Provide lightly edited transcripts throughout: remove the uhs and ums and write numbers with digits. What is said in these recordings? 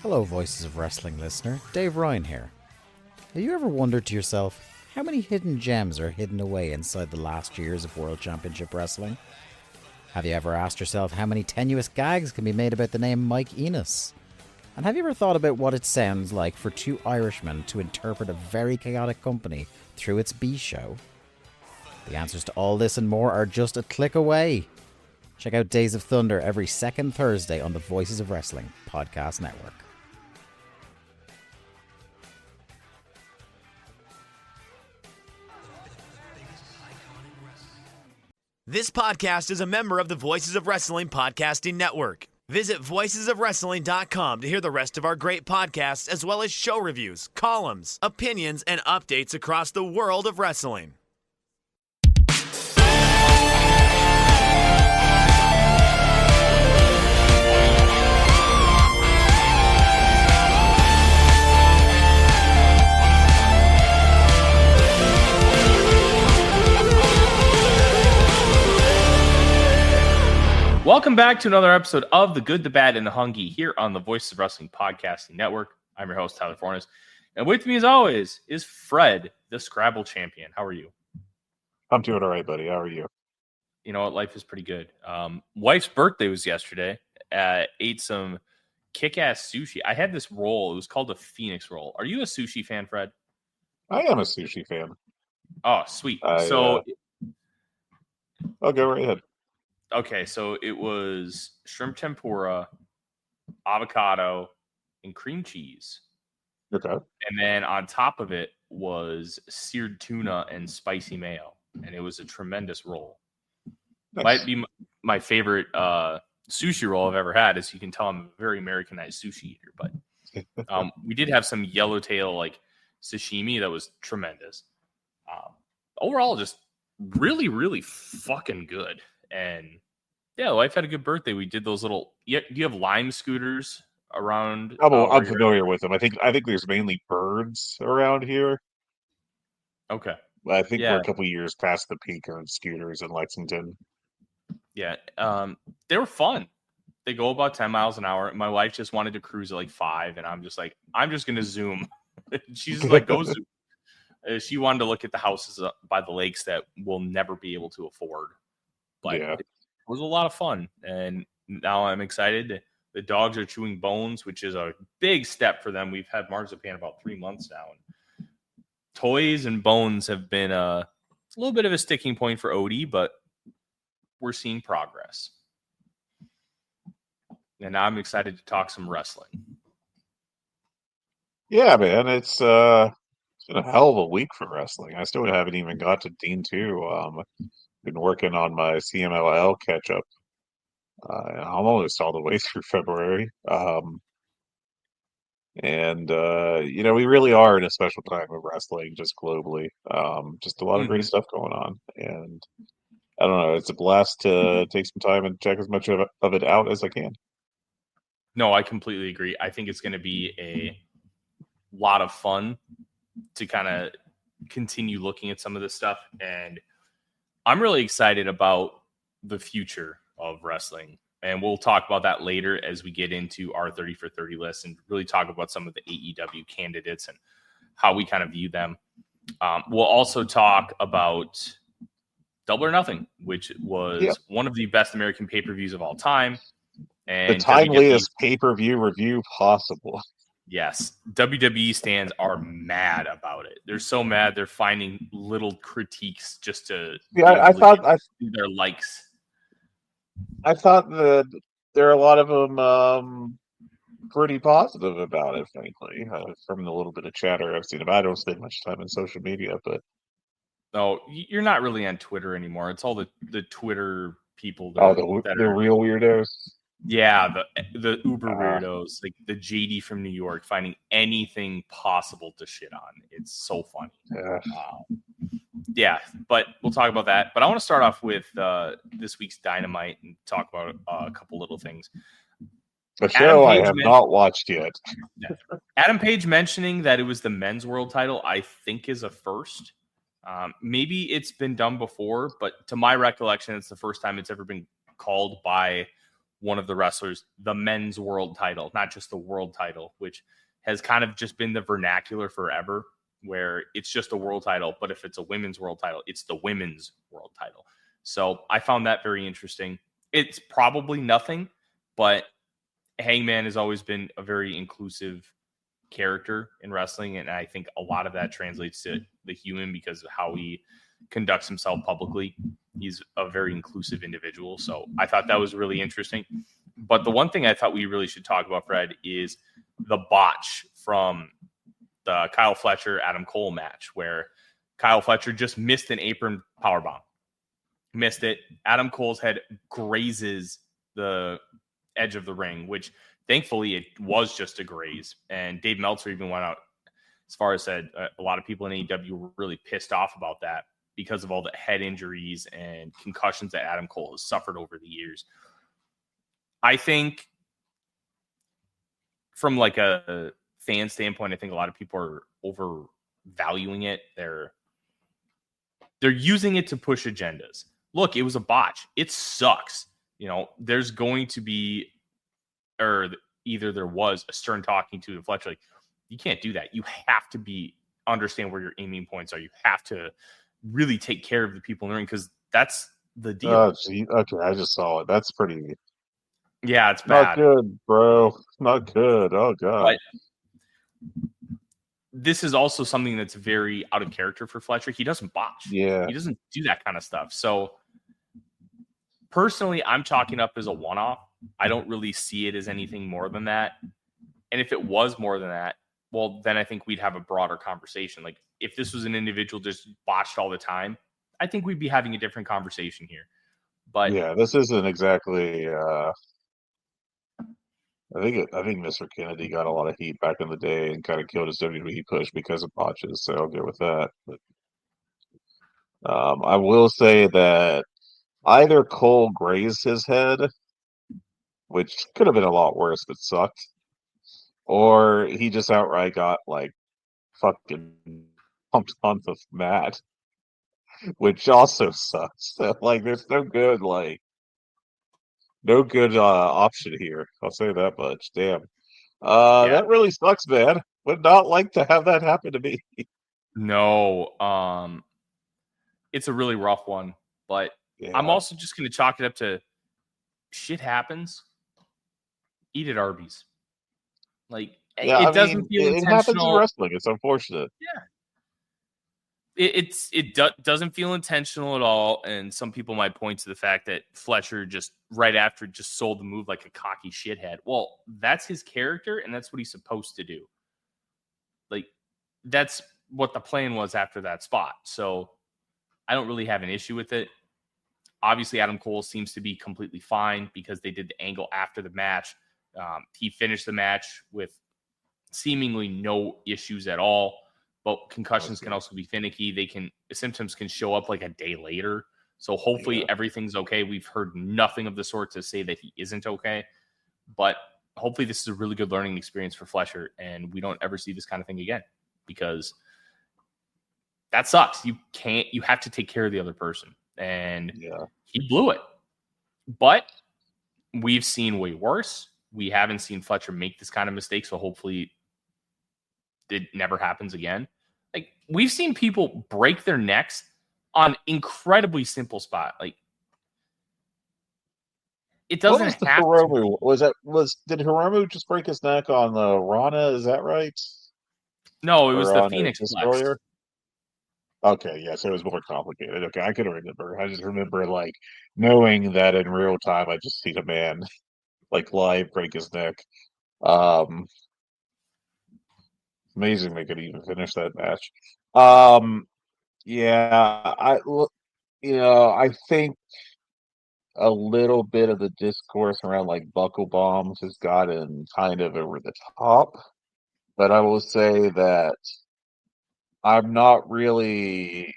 Hello, Voices of Wrestling listener. Dave Ryan here. Have you ever wondered to yourself how many hidden gems are hidden away inside the last years of World Championship Wrestling? Have you ever asked yourself how many tenuous gags can be made about the name Mike Enos? And have you ever thought about what it sounds like for two Irishmen to interpret a very chaotic company through its B show? The answers to all this and more are just a click away. Check out Days of Thunder every second Thursday on the Voices of Wrestling podcast network. This podcast is a member of the Voices of Wrestling podcasting network. Visit voicesofwrestling.com to hear the rest of our great podcasts, as well as show reviews, columns, opinions, and updates across the world of wrestling. Welcome back to another episode of The Good, the Bad, and the Hungee here on the Voices of Wrestling Podcasting Network. I'm your host, Tyler Fornes. And with me, as always, is Fred, the Scrabble champion. How are you? I'm doing all right, buddy. How are you? You know what? Life is pretty good. Wife's birthday was yesterday. Ate some kick-ass sushi. I had this roll. It was called a Phoenix roll. Are you a sushi fan, Fred? I am a sushi fan. Oh, sweet. I'll go right ahead. Okay, so it was shrimp tempura, avocado, and cream cheese. Okay. And then on top of it was seared tuna and spicy mayo. And it was a tremendous roll. Nice. Might be my favorite sushi roll I've ever had. As you can tell, I'm a very Americanized sushi eater. But we did have some yellowtail like sashimi that was tremendous. Overall, just really, really fucking good. And yeah, wife had a good birthday. We did those little. Do you have Lime scooters around? I'm familiar with them. I think there's mainly birds around here. Okay. I think we're a couple years past the peak on scooters in Lexington. Yeah. They were fun. They go about 10 miles an hour. My wife just wanted to cruise at like 5, and I'm just like, I'm just gonna zoom. She's like, go zoom. She wanted to look at the houses by the lakes that we'll never be able to afford. But yeah. It was a lot of fun, and now I'm excited. The dogs are chewing bones, which is a big step for them. We've had marzipan about 3 months now, and toys and bones have been a little bit of a sticking point for Odie, but we're seeing progress. And now I'm excited to talk some wrestling. Yeah, man, it's been a hell of a week for wrestling. I still haven't even got to Dean 2. Been working on my CMLL catch up. I'm almost all the way through February. We really are in a special time of wrestling, just globally. Just a lot of great stuff going on. And I don't know, it's a blast to take some time and check as much of it out as I can. No, I completely agree. I think it's going to be a lot of fun to kind of continue looking at some of this stuff. And I'm really excited about the future of wrestling. And we'll talk about that later as we get into our 30 for 30 list and really talk about some of the AEW candidates and how we kind of view them. We'll also talk about Double or Nothing, which was one of the best American pay-per-views of all time. And the timeliest pay-per-view review possible. Yes. WWE stands are mad about it. They're so mad they're finding little critiques just to I thought their likes. I thought that there are a lot of them pretty positive about it, frankly, from the little bit of chatter I've seen. I don't spend much time on social media, but no, you're not really on Twitter anymore. It's all the Twitter people the real weirdos. Yeah, the uber weirdos, like the JD from New York, finding anything possible to shit on. It's so funny. Yeah, but we'll talk about that. But I want to start off with this week's Dynamite and talk about a couple little things. A show I have not watched yet. Adam Page mentioning that it was the men's world title, I think, is a first. Maybe it's been done before, but to my recollection, it's the first time it's ever been called by one of the wrestlers the men's world title, not just the world title, which has kind of just been the vernacular forever, where it's just a world title. But if it's a women's world title, it's the women's world title. So I found that very interesting. It's probably nothing, but Hangman has always been a very inclusive character in wrestling, and I think a lot of that translates to the human because of how he conducts himself publicly. He's a very inclusive individual, so I thought that was really interesting. But the one thing I thought we really should talk about, Fred, is the botch from the Kyle Fletcher Adam Cole match, where Kyle Fletcher just missed an apron powerbomb. Missed it. Adam Cole's head grazes the edge of the ring, which thankfully it was just a graze. And Dave Meltzer even went out as far as said a lot of people in AEW were really pissed off about that because of all the head injuries and concussions that Adam Cole has suffered over the years. I think from like a fan standpoint, I think a lot of people are overvaluing it. They're using it to push agendas. Look, it was a botch. It sucks. You know, there's going to be, or either there was a stern talking to Fletcher, like, you can't do that. You have to understand where your aiming points are. You have to really take care of the people in the ring because that's the deal. Oh, gee. Okay, I just saw it. That's pretty. Yeah, it's Not bad. good, bro. Not good. Oh, God. But this is also something that's very out of character for Fletcher. He doesn't botch. Yeah. He doesn't do that kind of stuff. So personally, I'm chalking up as a one-off. I don't really see it as anything more than that. And if it was more than that, well, then I think we'd have a broader conversation. Like if this was an individual just botched all the time, I think we'd be having a different conversation here. But yeah, this isn't exactly. I think Mr. Kennedy got a lot of heat back in the day and kind of killed his WWE push because of botches. So I'll go with that. But I will say that either Cole grazed his head, which could have been a lot worse, but sucked, or he just outright got like fucking pumped on the mat, which also sucks. Like, there's no good option here. I'll say that much. Damn. yeah, That really sucks, man. Would not like to have that happen to me. no, it's a really rough one. But Yeah. I'm also just going to chalk it up to shit happens. Eat at Arby's. Like Yeah, it doesn't feel it happens in intentional. wrestling. It's unfortunate. Yeah. Doesn't feel intentional at all, and some people might point to the fact that Fletcher just right after just sold the move like a cocky shithead. Well, that's his character, and that's what he's supposed to do. Like that's what the plan was after that spot. So I don't really have an issue with it. Obviously, Adam Cole seems to be completely fine because they did the angle after the match. He finished the match with seemingly no issues at all. But concussions can also be finicky. Symptoms can show up like a day later. So hopefully everything's okay. We've heard nothing of the sort to say that he isn't okay. But hopefully this is a really good learning experience for Fletcher, and we don't ever see this kind of thing again because that sucks. You have to take care of the other person. And he blew it. But we've seen way worse. We haven't seen Fletcher make this kind of mistake. So hopefully it never happens again. Like we've seen people break their necks on incredibly simple spot. Like it doesn't have Hiromu? Did Hiromu just break his neck on the Rana? Is that right? No, it was the on Phoenix Destroyer? Okay, yes, it was more complicated. Okay, I couldn't remember. I just remember like knowing that in real time I just seen a man like live break his neck. Amazing they could even finish that match. Yeah, I think a little bit of the discourse around like buckle bombs has gotten kind of over the top, but I will say that I'm not really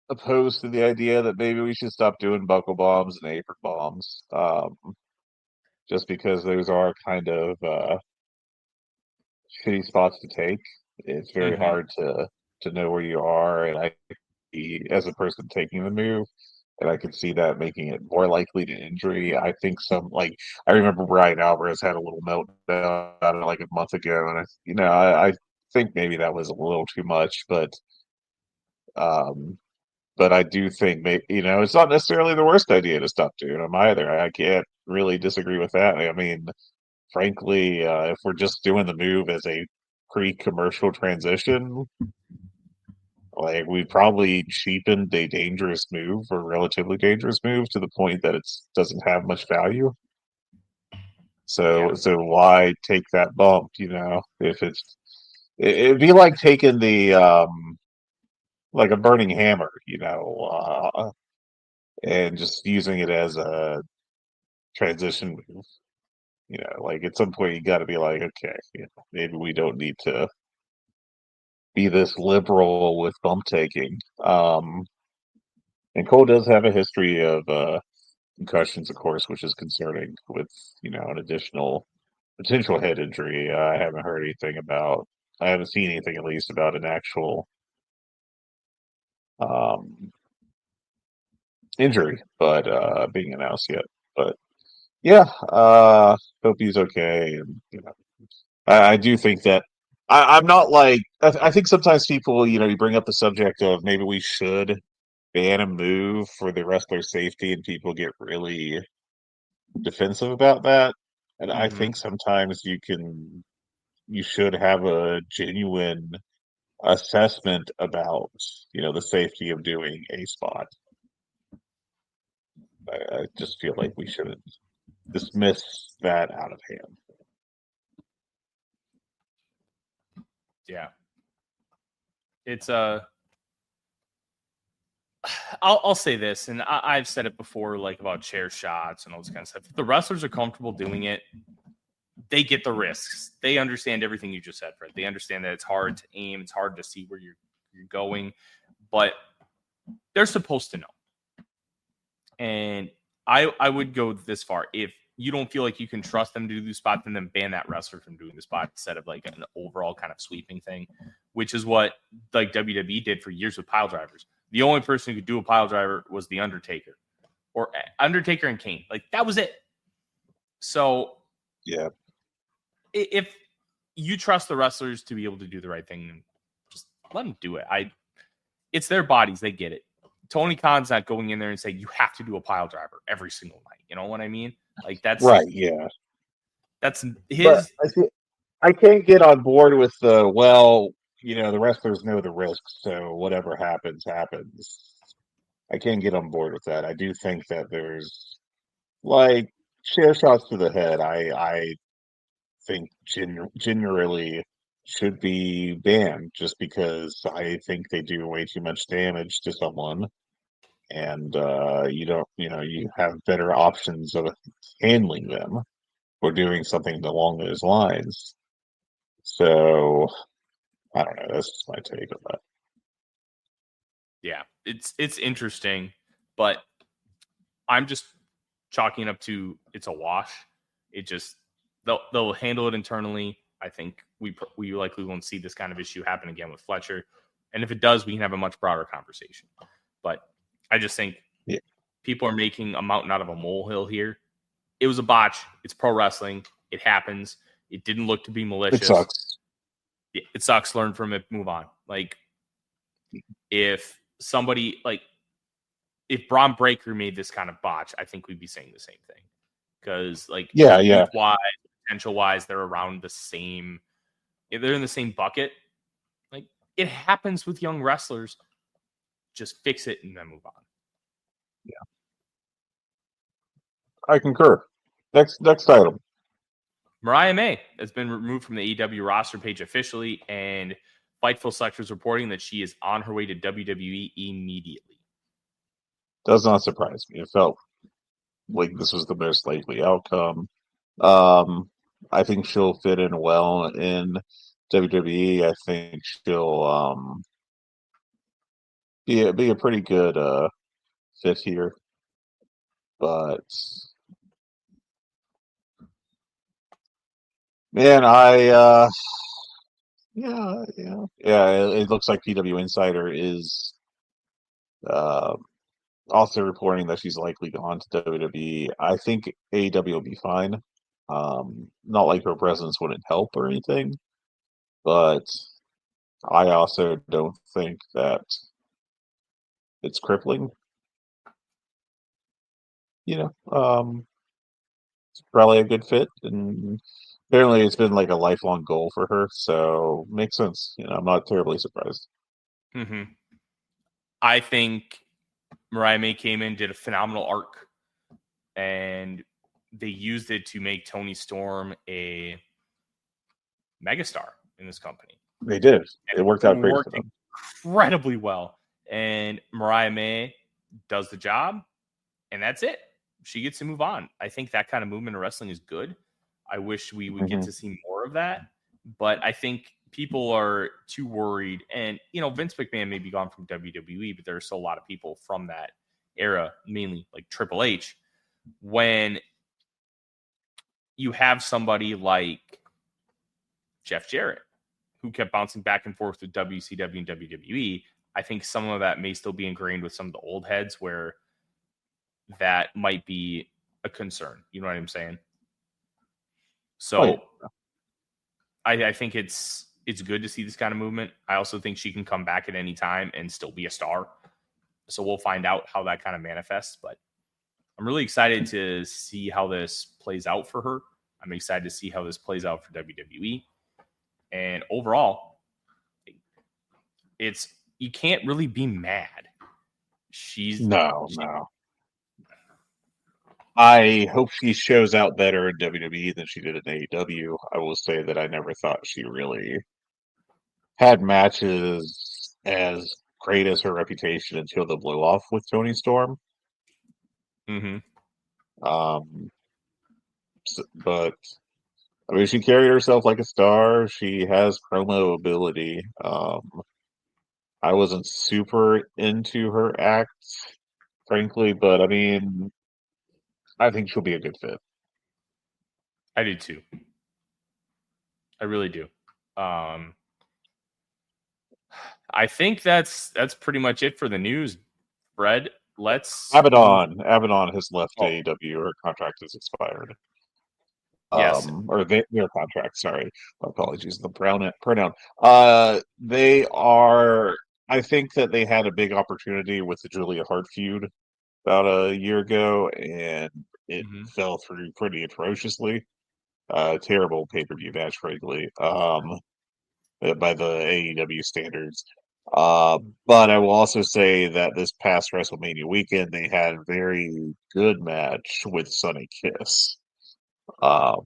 opposed to the idea that maybe we should stop doing buckle bombs and apron bombs, just because those are kind of shitty spots to take. It's very hard to know where you are, and as a person taking the move, and I could see that making it more likely to injury. I think I remember Brian Alvarez had a little meltdown like a month ago, and I think maybe that was a little too much, um, but I do think it's not necessarily the worst idea to stop doing them either. I can't really disagree with that. I mean, frankly, if we're just doing the move as a pre-commercial transition, like we probably cheapened a dangerous move or relatively dangerous move to the point that it doesn't have much value. Yeah. So why take that bump? If it'd be like taking the like a burning hammer, and just using it as a transition move. Like at some point you got to be like, okay, maybe we don't need to be this liberal with bump taking. And Cole does have a history of concussions, of course, which is concerning with an additional potential head injury. I haven't heard anything about. I haven't seen anything at least about an actual um, injury, but being announced yet. But yeah, hope he's okay. And I do think that I'm not like I think sometimes people, you bring up the subject of maybe we should ban a move for the wrestler's safety, and people get really defensive about that. And I Hmm. think sometimes you should have a genuine assessment about the safety of doing a spot. I just feel like we shouldn't dismiss that out of hand. Yeah. It's I'll say this, and I've said it before, like about chair shots and all this kind of stuff. If the wrestlers are comfortable doing it, they get the risks. They understand everything you just said, Fred. They understand that it's hard to aim, it's hard to see where you're going, but they're supposed to know. And I would go this far. If you don't feel like you can trust them to do the spot, then ban that wrestler from doing the spot instead of like an overall kind of sweeping thing, which is what like WWE did for years with pile drivers. The only person who could do a pile driver was the Undertaker and Kane. Like that was it. So Yeah. if you trust the wrestlers to be able to do the right thing, just let them do it. It's their bodies. They get it. Tony Khan's not going in there and saying you have to do a pile driver every single night. You know what I mean? Like that's Right. Yeah. that's But his. I can't get on board with the wrestlers know the risks, so whatever happens, happens. I can't get on board with that. I do think that there's like chair shots to the head. I think generally should be banned just because I think they do way too much damage to someone, and you don't, you have better options of handling them or doing something along those lines. So I don't know. That's just my take on that. Yeah, it's interesting, but I'm just chalking up to it's a wash. It just they'll handle it internally. I think we likely won't see this kind of issue happen again with Fletcher, and if it does, we can have a much broader conversation. But I just think Yeah. people are making a mountain out of a molehill here. It was a botch. It's pro wrestling. It happens. It didn't look to be It malicious. sucks. It sucks. Learn from it. Move on. Like if somebody like if Braun Breaker made this kind of botch, I think we'd be saying the same thing because like Yeah. youth wise, potential wise, they're around the same. They're in the same bucket. Like it happens with young wrestlers. Just fix it and then move on. Yeah. I concur. Next item. Mariah May has been removed from the AEW roster page officially, and Fightful Select is reporting that she is on her way to WWE immediately. Does not surprise me. It felt like this was the most likely outcome. I think she'll fit in well in WWE. I think she'll be a pretty good fit here. But man, yeah. It looks like PW Insider is uh also reporting that she's likely gone to WWE. I think AEW will be fine. Not like her presence wouldn't help or anything, but I also don't think that it's crippling. It's probably a good fit, and apparently it's been like a lifelong goal for her, so makes sense. I'm not terribly surprised. Mm-hmm. I think Mariah May came in, did a phenomenal arc, and they used it to make Toni Storm a megastar in this company. They did. It worked out great for Worked them. incredibly well. And Mariah May does the job, and that's it. She gets to move on. I think that kind of movement in wrestling is good. I wish we would get to see more of that. But I think people are too worried. And, Vince McMahon may be gone from WWE, but there are still a lot of people from that era, mainly like Triple H. When you have somebody like Jeff Jarrett, who kept bouncing back and forth with WCW and WWE, I think some of that may still be ingrained with some of the old heads where that might be a concern. You know what I'm saying? So I think it's good to see this kind of movement. I also think she can come back at any time and still be a star. So we'll find out how that kind of manifests. But I'm really excited to see how this plays out for her. I'm excited to see how this plays out for WWE. And overall, you can't really be mad. No. I hope she shows out better in WWE than she did in AEW. I will say that I never thought she really had matches as great as her reputation until the blew off with Toni Storm. Mm-hmm. But I mean, she carried herself like a star. She has promo ability. I wasn't super into her act, frankly, but I mean, I think she'll be a good fit. I do too. I really do. I think that's pretty much it for the news, Fred. Let's Abaddon has left AEW. Her contract has expired. Yes. Or their contract. Sorry, my apologies. The pronoun. They are. I think that they had a big opportunity with the Julia Hart feud about a year ago, and it fell through pretty atrociously. Terrible pay-per-view match, frankly, by the AEW standards. But I will also say that this past WrestleMania weekend, they had a very good match with Sonny Kiss on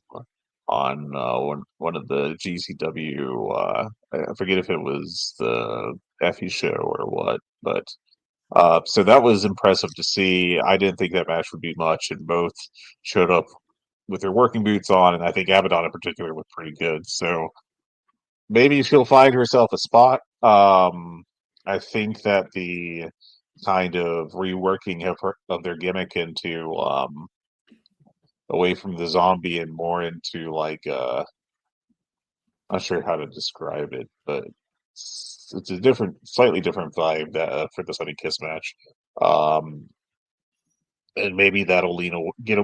one of the GCW. I forget if it was the Effie show or what, but so that was impressive to see. I didn't think that match would be much, and both showed up with their working boots on, and I think Abaddon in particular was pretty good. So maybe she'll find herself a spot. I think that the kind of reworking of their gimmick into away from the zombie and more into like not sure how to describe it, but it's a slightly different vibe that for the Sunny Kiss match. And maybe that'll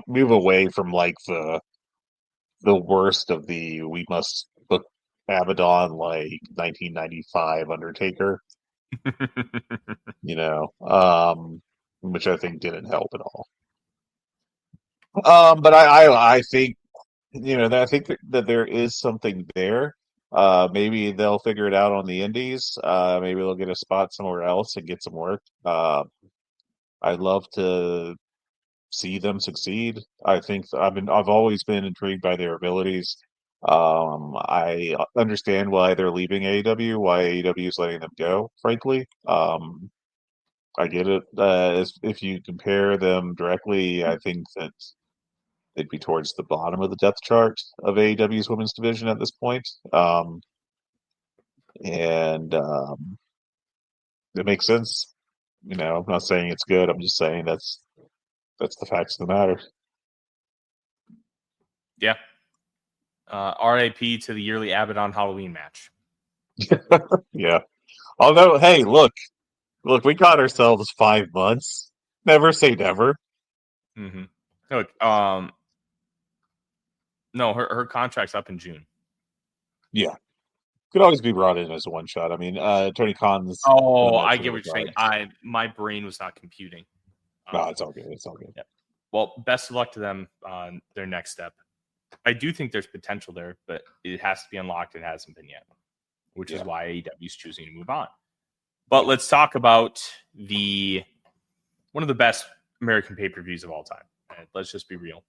move away from like the worst of the we must book Abaddon like 1995 Undertaker, which I think didn't help at all. But I think I think that there is something there. Maybe they'll figure it out on the indies. Maybe they'll get a spot somewhere else and get some work. I'd love to see them succeed. I think I've always been intrigued by their abilities. I understand why they're leaving AEW, why AEW is letting them go, frankly. I get it. If you compare them directly, I think that they'd be towards the bottom of the depth chart of AEW's women's division at this point. And it makes sense. I'm not saying it's good. I'm just saying that's the facts of the matter. Yeah. RAP to the yearly Abaddon Halloween match. Yeah. Although, hey, look, we got ourselves 5 months. Never say never. Mm-hmm. Look, no, her contract's up in June. Yeah. Could always be brought in as a one shot. I mean, Tony Khan's done Oh, that I to get the what you're saying. regards. My brain was not computing. No, it's all good. It's all good. Yeah. Well, best of luck to them on their next step. I do think there's potential there, but it has to be unlocked. It hasn't been yet, which is why AEW is choosing to move on. But let's talk about one of the best American pay-per-views of all time. Let's just be real.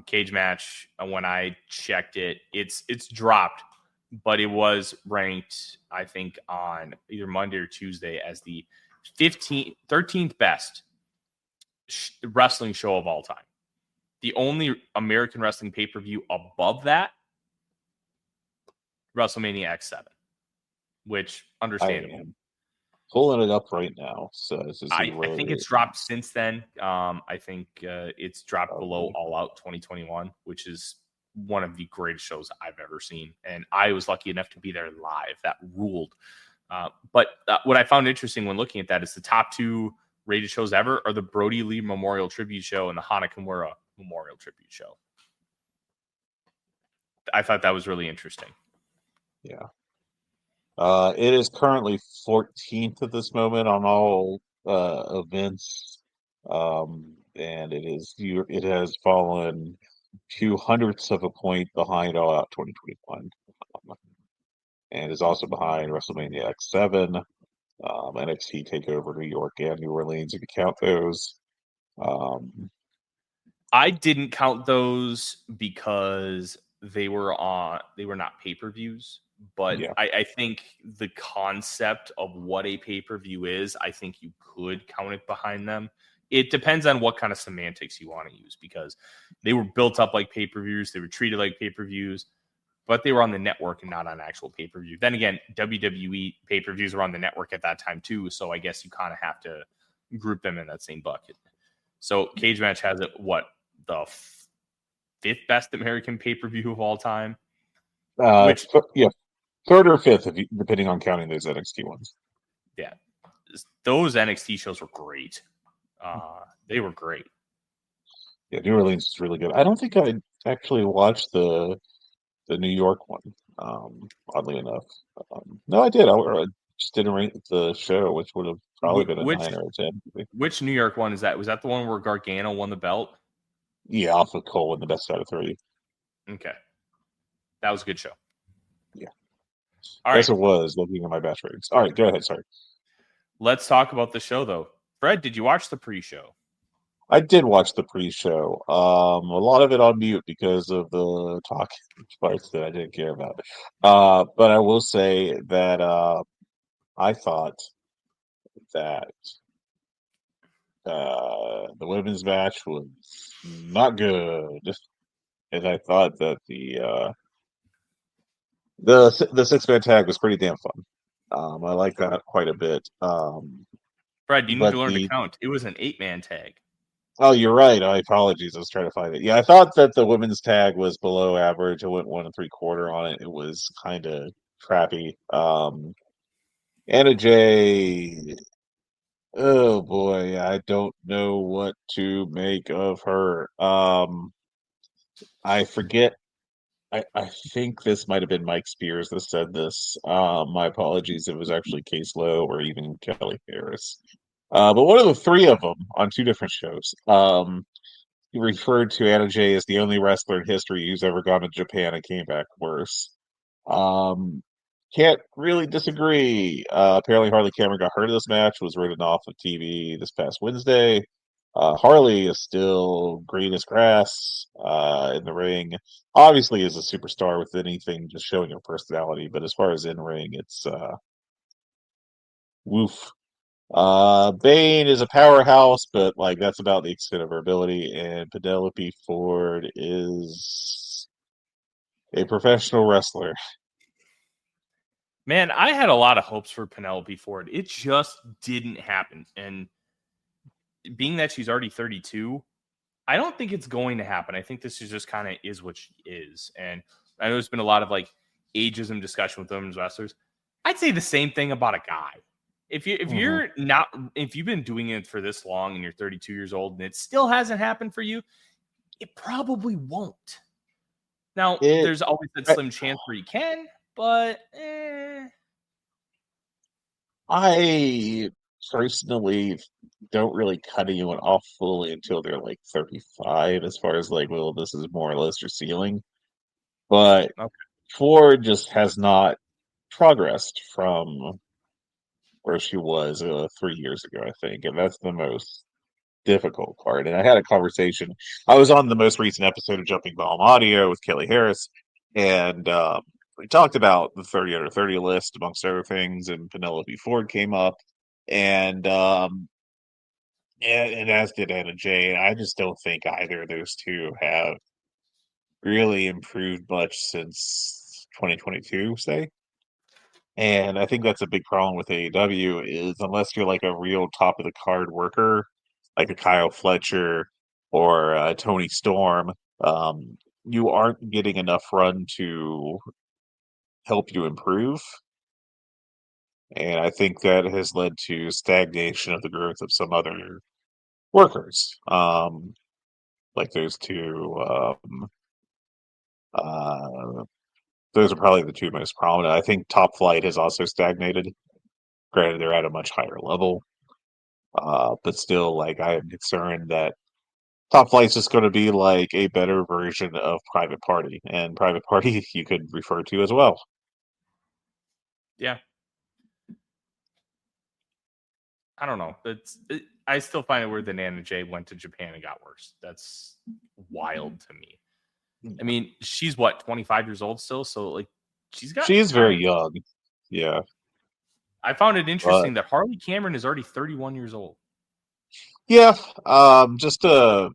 Cage Match, when I checked it, it's dropped, but it was ranked, I think, on either Monday or Tuesday as the 13th best wrestling show of all time. The only American wrestling pay-per-view above that, WrestleMania X7, which understandable. I am pulling it up right now, so to see I where think it's dropped since then. I think it's dropped below All Out 2021, which is one of the greatest shows I've ever seen. And I was lucky enough to be there live. That ruled. But what I found interesting when looking at that is the top two rated shows ever are the Brody Lee Memorial Tribute Show and the Hana Kimura Memorial Tribute Show. I thought that was really interesting. Yeah. It is currently 14th at this moment on all events, and it has fallen 2/100ths of a point behind All Out 2021, and is also behind WrestleMania X7, NXT Takeover New York and New Orleans if you count those. I didn't count those because they were not pay-per-views, but Yeah. I think the concept of what a pay-per-view is, I think you could count it behind them. It depends on what kind of semantics you want to use, because they were built up like pay-per-views, they were treated like pay-per-views, but they were on the network and not on actual pay-per-view. Then again, WWE pay-per-views were on the network at that time too, so I guess you kind of have to group them in that same bucket. So Cage Match has it, the fifth best American pay-per-view of all time? Which, Yeah, third or fifth, depending on counting those NXT ones. yeah, those NXT shows were great. They were great. Yeah, New Orleans is really good. I don't think I actually watched the New York one. Oddly enough, no, I did. I just didn't rate the show, which would have probably been a 9 or a 10. Which New York one is that? Was that the one where Gargano won the belt? Yeah, off of Cole in the best out of 3. Okay, that was a good show. Yeah, all yes, right. it was. Looking at my batch ratings. All right, go ahead. Sorry. Let's talk about the show, though. Fred, did you watch the pre-show? I did watch the pre-show. A lot of it on mute because of the talk parts that I didn't care about. But I will say that I thought that the women's match was not good, and I thought that the 6-man tag was pretty damn fun. I like that quite a bit. Fred, you need But to learn to count. It was an 8-man tag. Oh, you're right. I apologies. I was trying to find it. Yeah, I thought that the women's tag was below average. I went 1 3/4 on it. It was kind of crappy. Anna Jay. Oh boy, I don't know what to make of her. I forget. I think this might have been Mike Spears that said this. My apologies. It was actually Case Lowe or even Kelly Harris. But one of the three of them on 2 different shows. He referred to Anna Jay as the only wrestler in history who's ever gone to Japan and came back worse. Um, can't really disagree. Apparently, Harley Cameron got hurt in this match, was written off of TV this past Wednesday. Harley is still green as grass in the ring. Obviously, is a superstar with anything, just showing her personality. But as far as in ring, it's woof. Bane is a powerhouse, but like that's about the extent of her ability. And Penelope Ford is a professional wrestler. Man, I had a lot of hopes for Penelope Ford. It just didn't happen. And being that she's already 32, I don't think it's going to happen. I think this is just kind of is what she is. And I know there's been a lot of like ageism discussion with women's wrestlers. I'd say the same thing about a guy. If Mhm. you've been doing it for this long and you're 32 years old and it still hasn't happened for you, it probably won't. Now, It there's always that I, slim chance where you can, but I personally don't really cut anyone off fully until they're like 35, as far as like, well, this is more or less your ceiling. But okay. Ford just has not progressed from where she was 3 years ago, I think, and that's the most difficult part. And I had a conversation. I was on the most recent episode of Jumping Bomb Audio with Kelly Harris, and we talked about the 30 under 30 list amongst other things. And Penelope Ford came up, and and as did Anna Jay. I just don't think either of those two have really improved much since 2022, say. And I think that's a big problem with AEW is unless you're like a real top of the card worker, like a Kyle Fletcher or Tony Storm, you aren't getting enough run to help you improve. And I think that has led to stagnation of the growth of some other workers, like those two. Uh, those are probably the two most prominent. I think Top Flight has also stagnated. Granted, they're at a much higher level. But still, like, I am concerned that Top Flight's just going to be like a better version of Private Party, and Private Party you could refer to as well. Yeah. I don't know. I still find it weird that Anna Jay went to Japan and got worse. That's wild to me. I mean, she's what, 25 years old still, so like she's got She is very time. young, yeah, I found it but interesting that Harley Cameron is already 31 years old. yeah, just a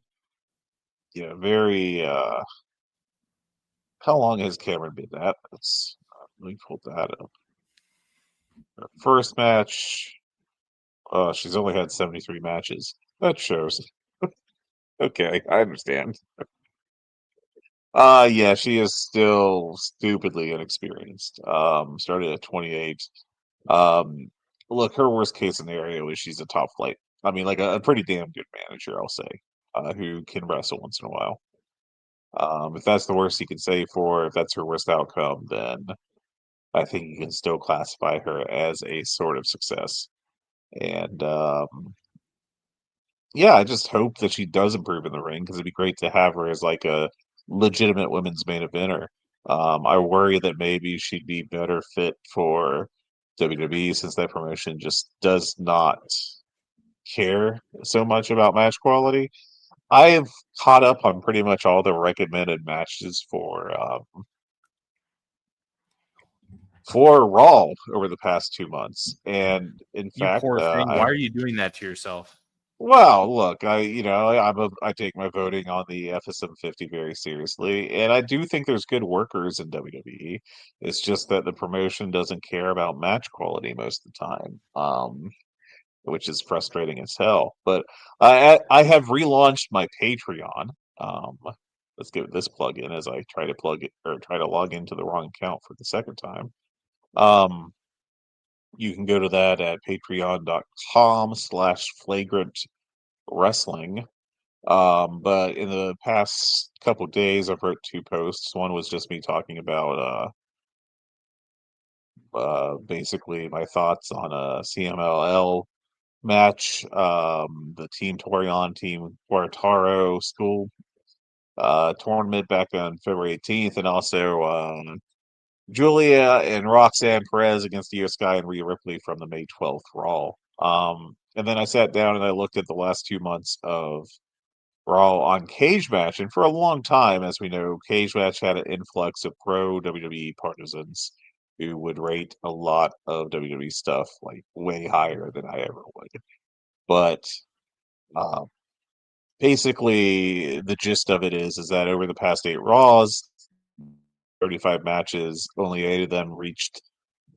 very. How long has Cameron been at? Let me pull that up. Her first match. She's only had 73 matches. That shows. Okay, I understand. Yeah, she is still stupidly inexperienced. Started at 28. Um, Look, her worst case scenario is she's a top flight. I mean, like a pretty damn good manager, I'll say, who can wrestle once in a while. If that's the worst you can say for, if that's her worst outcome, then I think you can still classify her as a sort of success. And yeah, I just hope that she does improve in the ring because it'd be great to have her as like a legitimate women's main eventer. I worry that maybe she'd be better fit for WWE since that promotion just does not care so much about match quality. I have caught up on pretty much all the recommended matches for Raw over the past 2 months, and in You fact, poor thing. I Why are you doing that to yourself? well, look, I take my voting on the FSM 50 very seriously, and I do think there's good workers in WWE. It's just that the promotion doesn't care about match quality most of the time, which is frustrating as hell. But I have relaunched my Patreon. Um, let's give this plug in as I try to plug it or try to log into the wrong account for the second time. Um, you can go to that at patreon.com/flagrant wrestling. But in the past couple days, I've wrote two posts. One was just me talking about basically my thoughts on a CMLL match, the Team Torian, Team Guartaro school tournament back on February 18th, and also Julia and Roxanne Perez against Io Sky and Rhea Ripley from the May 12th Raw. And then I sat down and I looked at the last 2 months of Raw on Cage Match, and for a long time, as we know, Cage Match had an influx of pro WWE partisans who would rate a lot of WWE stuff like way higher than I ever would. But uh, basically, the gist of it is that over the past 8 Raws, 35 matches, only 8 of them reached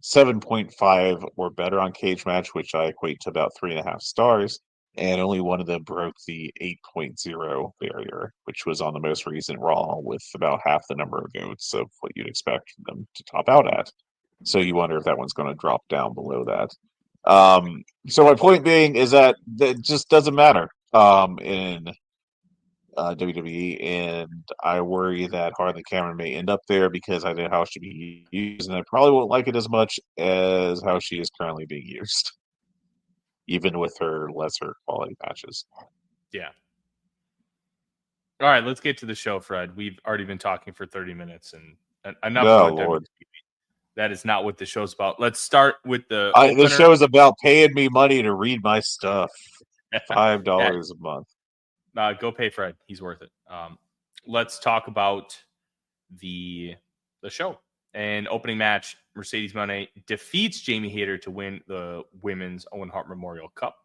7.5 or better on Cage Match, which I equate to about 3.5 stars. And only one of them broke the 8.0 barrier, which was on the most recent Raw with about half the number of votes of what you'd expect them to top out at. So you wonder if that one's going to drop down below that. So my point being is that it just doesn't matter in WWE, and I worry that Harley Cameron may end up there because I know how she be used, and I probably won't like it as much as how she is currently being used, even with her lesser quality matches. Yeah. All right, let's get to the show, Fred. We've already been talking for 30 minutes, and enough Oh about Lord, WWE. That is not what the show's about. Let's start with the this opener. show is about paying me money to read my stuff. $5 Yeah, a month. go pay Fred. He's worth it. Let's talk about the show. And opening match, Mercedes Moné defeats Jamie Hayter to win the Women's Owen Hart Memorial Cup.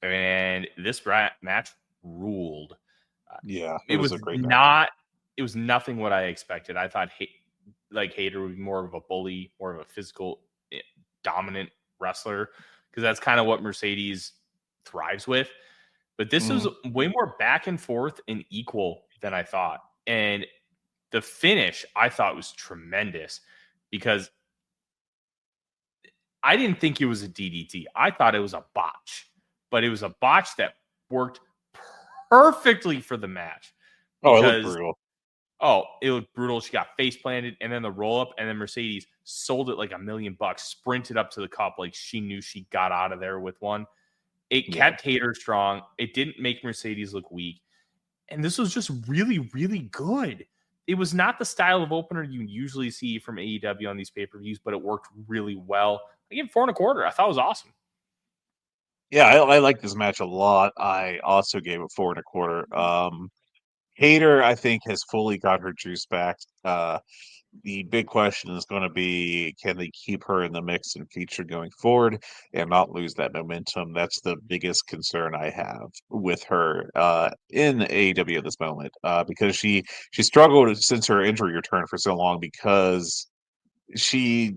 And this match ruled. Yeah, It was was a great match. not. It was nothing what I expected. I thought Hayter would be more of a bully, more of a physical, dominant wrestler, because that's kind of what Mercedes thrives with. But this was way more back and forth and equal than I thought. And the finish I thought was tremendous because I didn't think it was a DDT. I thought it was a botch, but it was a botch that worked perfectly for the match. Oh, it looked brutal. Oh, it looked brutal. She got face planted and then the roll up, and then Mercedes sold it like $1 million, sprinted up to the cup like she knew she got out of there with one. It kept Hayter strong. It didn't make Mercedes look weak. And this was just really, really good. It was not the style of opener you usually see from AEW on these pay-per-views, but it worked really well. I gave it 4.25. I thought it was awesome. Yeah, I like this match a lot. I also gave it 4.25. Hayter, I think, has fully got her juice back. The big question is going to be, can they keep her in the mix and feature going forward and not lose that momentum? That's the biggest concern I have with her in AEW at this moment, because she struggled since her injury return for so long because she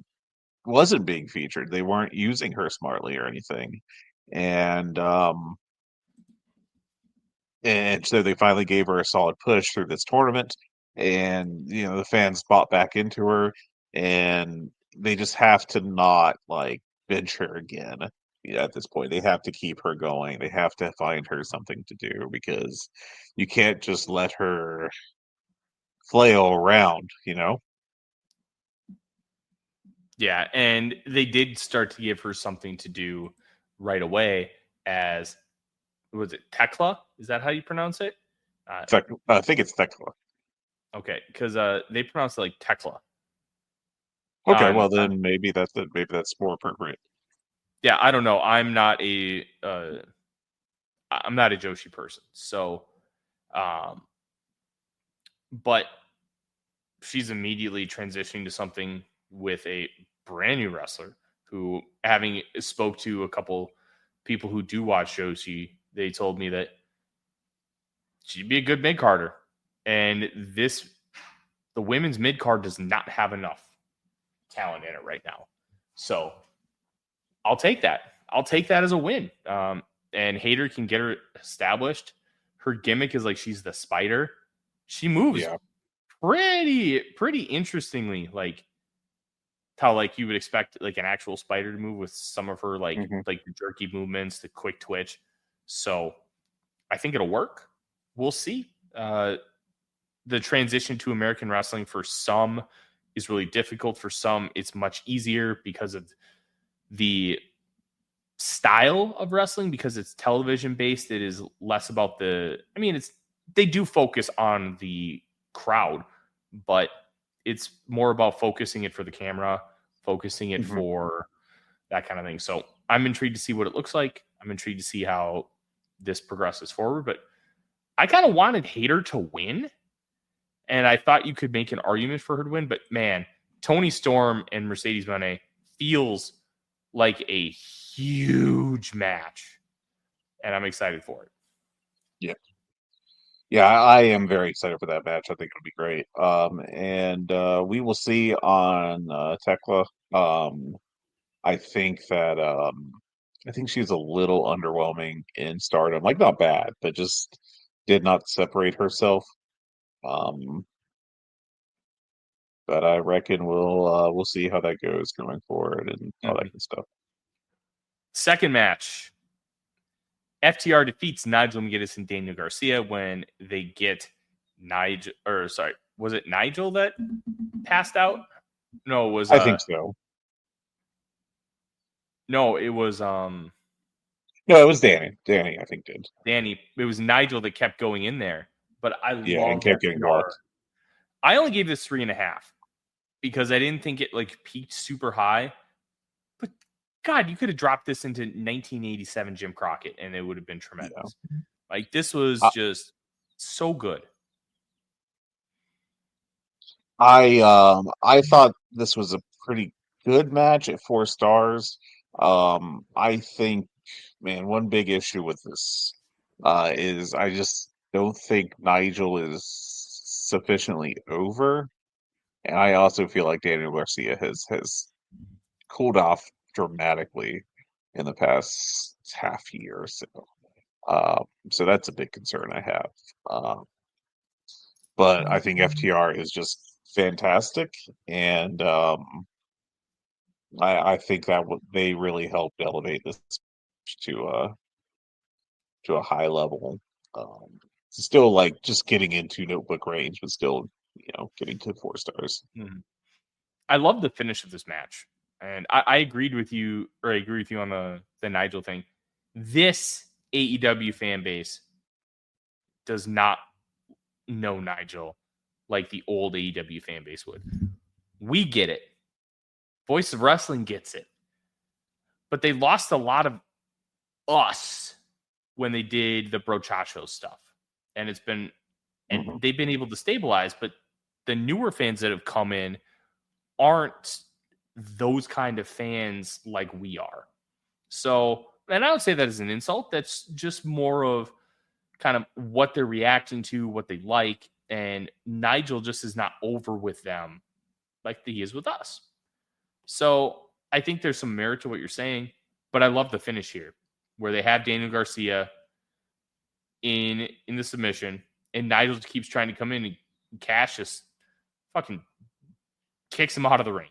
wasn't being featured. They weren't using her smartly or anything. And so they finally gave her a solid push through this tournament, and the fans bought back into her, and they just have to not like bench her again. At this point, they have to keep her going. They have to find her something to do because you can't just let her flail around. Yeah, and they did start to give her something to do right away as, was it Tekla? Is that how you pronounce it? I think it's Thecla. Okay, because they pronounce it like Tekla. Okay, well then maybe that's more appropriate. Yeah, I don't know. I'm not a Joshi person, so but she's immediately transitioning to something with a brand new wrestler who, having spoke to a couple people who do watch Joshi, they told me that she'd be a good mid carder, and the women's mid card does not have enough talent in it right now. So I'll take that. I'll take that as a win. And Hayter can get her established. Her gimmick is like she's the spider. She moves pretty interestingly, like how like you would expect like an actual spider to move with some of her like the jerky movements, the quick twitch. So I think it'll work. We'll see. The transition to American wrestling for some is really difficult. For some, it's much easier because of the style of wrestling, because it's television based. It is less about they do focus on the crowd, but it's more about focusing it for the camera, focusing it for that kind of thing. So I'm intrigued to see what it looks like. I'm intrigued to see how this progresses forward, but I kind of wanted Hayter to win, and I thought you could make an argument for her to win, but man, Toni Storm and Mercedes Moné feels like a huge match, and I'm excited for it. Yeah. Yeah, I am very excited for that match. I think it'll be great. And we will see on Tekla. I think that I think she's a little underwhelming in Stardom. Like not bad, but just did not separate herself. But I reckon we'll see how that goes going forward and all that good stuff. Second match. FTR defeats Nigel McGuinness and Daniel Garcia when they get Nigel, or sorry, was it Nigel that passed out? No, it was I think so. No, it was No, it was Danny. Danny, I think, did. Danny. It was Nigel that kept going in there. But I And love kept getting blocked. I only gave this 3.5 because I didn't think it like peaked super high. But God, you could have dropped this into 1987 Jim Crockett and it would have been tremendous. Yeah. Like this was just so good. I thought this was a pretty good match at 4 stars. I think, man, one big issue with this is I just don't think Nigel is sufficiently over, and I also feel like Daniel Garcia has cooled off dramatically in the past half year or so. So that's a big concern I have. But I think FTR is just fantastic, and I think that they really helped elevate this to a high level. Still like just getting into notebook range, but still getting to 4 stars. Mm-hmm. I love the finish of this match, and I agreed with you, or I agree with you on the Nigel thing. This AEW fan base does not know Nigel like the old AEW fan base would. We get it. Voice of Wrestling gets it. But they lost a lot of us when they did the Brochacho stuff. And it's been, and they've been able to stabilize, but the newer fans that have come in aren't those kind of fans like we are. So, and I don't say that as an insult. That's just more of kind of what they're reacting to, what they like. And Nigel just is not over with them like he is with us. So I think there's some merit to what you're saying, but I love the finish here where they have Daniel Garcia in the submission and Nigel keeps trying to come in and Cash just fucking kicks him out of the ring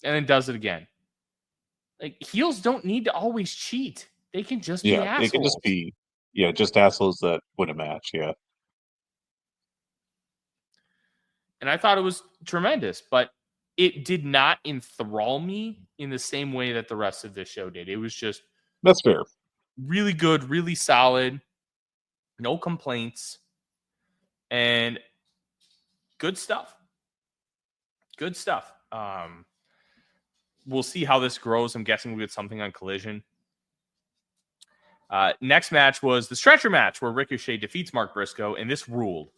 and then does it again. Like heels don't need to always cheat. They can just be assholes. They can just be just assholes that win a match. Yeah. And I thought it was tremendous, but it did not enthrall me in the same way that the rest of this show did. It was just that's fair. Really good, really solid, no complaints, and good stuff. Good stuff. We'll see how this grows. I'm guessing we'll get something on Collision. Next match was the stretcher match where Ricochet defeats Mark Briscoe, and this ruled.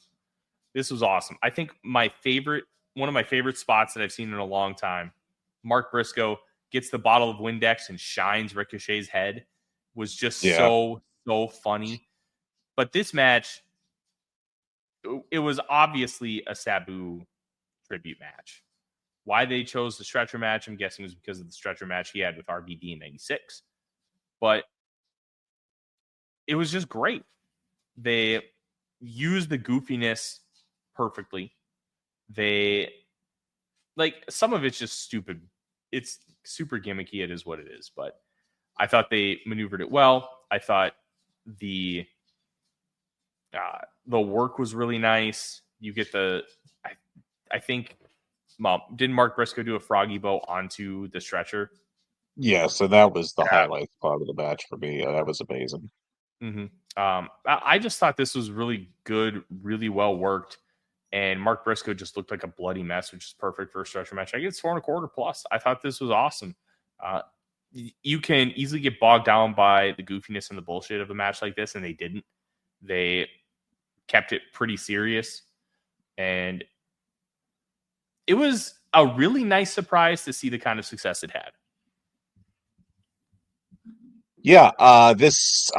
This was awesome. I think one of my favorite spots that I've seen in a long time. Mark Briscoe gets the bottle of Windex and shines Ricochet's head. Was just so funny. But this match, it was obviously a Sabu tribute match. Why they chose the stretcher match, I'm guessing was because of the stretcher match he had with RVD in 96. But it was just great. They used the goofiness perfectly. They some of it's just stupid. It's super gimmicky. It is what it is. But I thought they maneuvered it well. I thought the work was really nice. You get I think, didn't Mark Briscoe do a froggy bow onto the stretcher? Yeah, so that was the highlight part of the match for me. That was amazing. Mm-hmm. I just thought this was really good, really well worked. And Mark Briscoe just looked like a bloody mess, which is perfect for a stretcher match. I get 4.25 plus. I thought this was awesome. You can easily get bogged down by the goofiness and the bullshit of a match like this, and they didn't. They kept it pretty serious. And it was a really nice surprise to see the kind of success it had. Yeah, I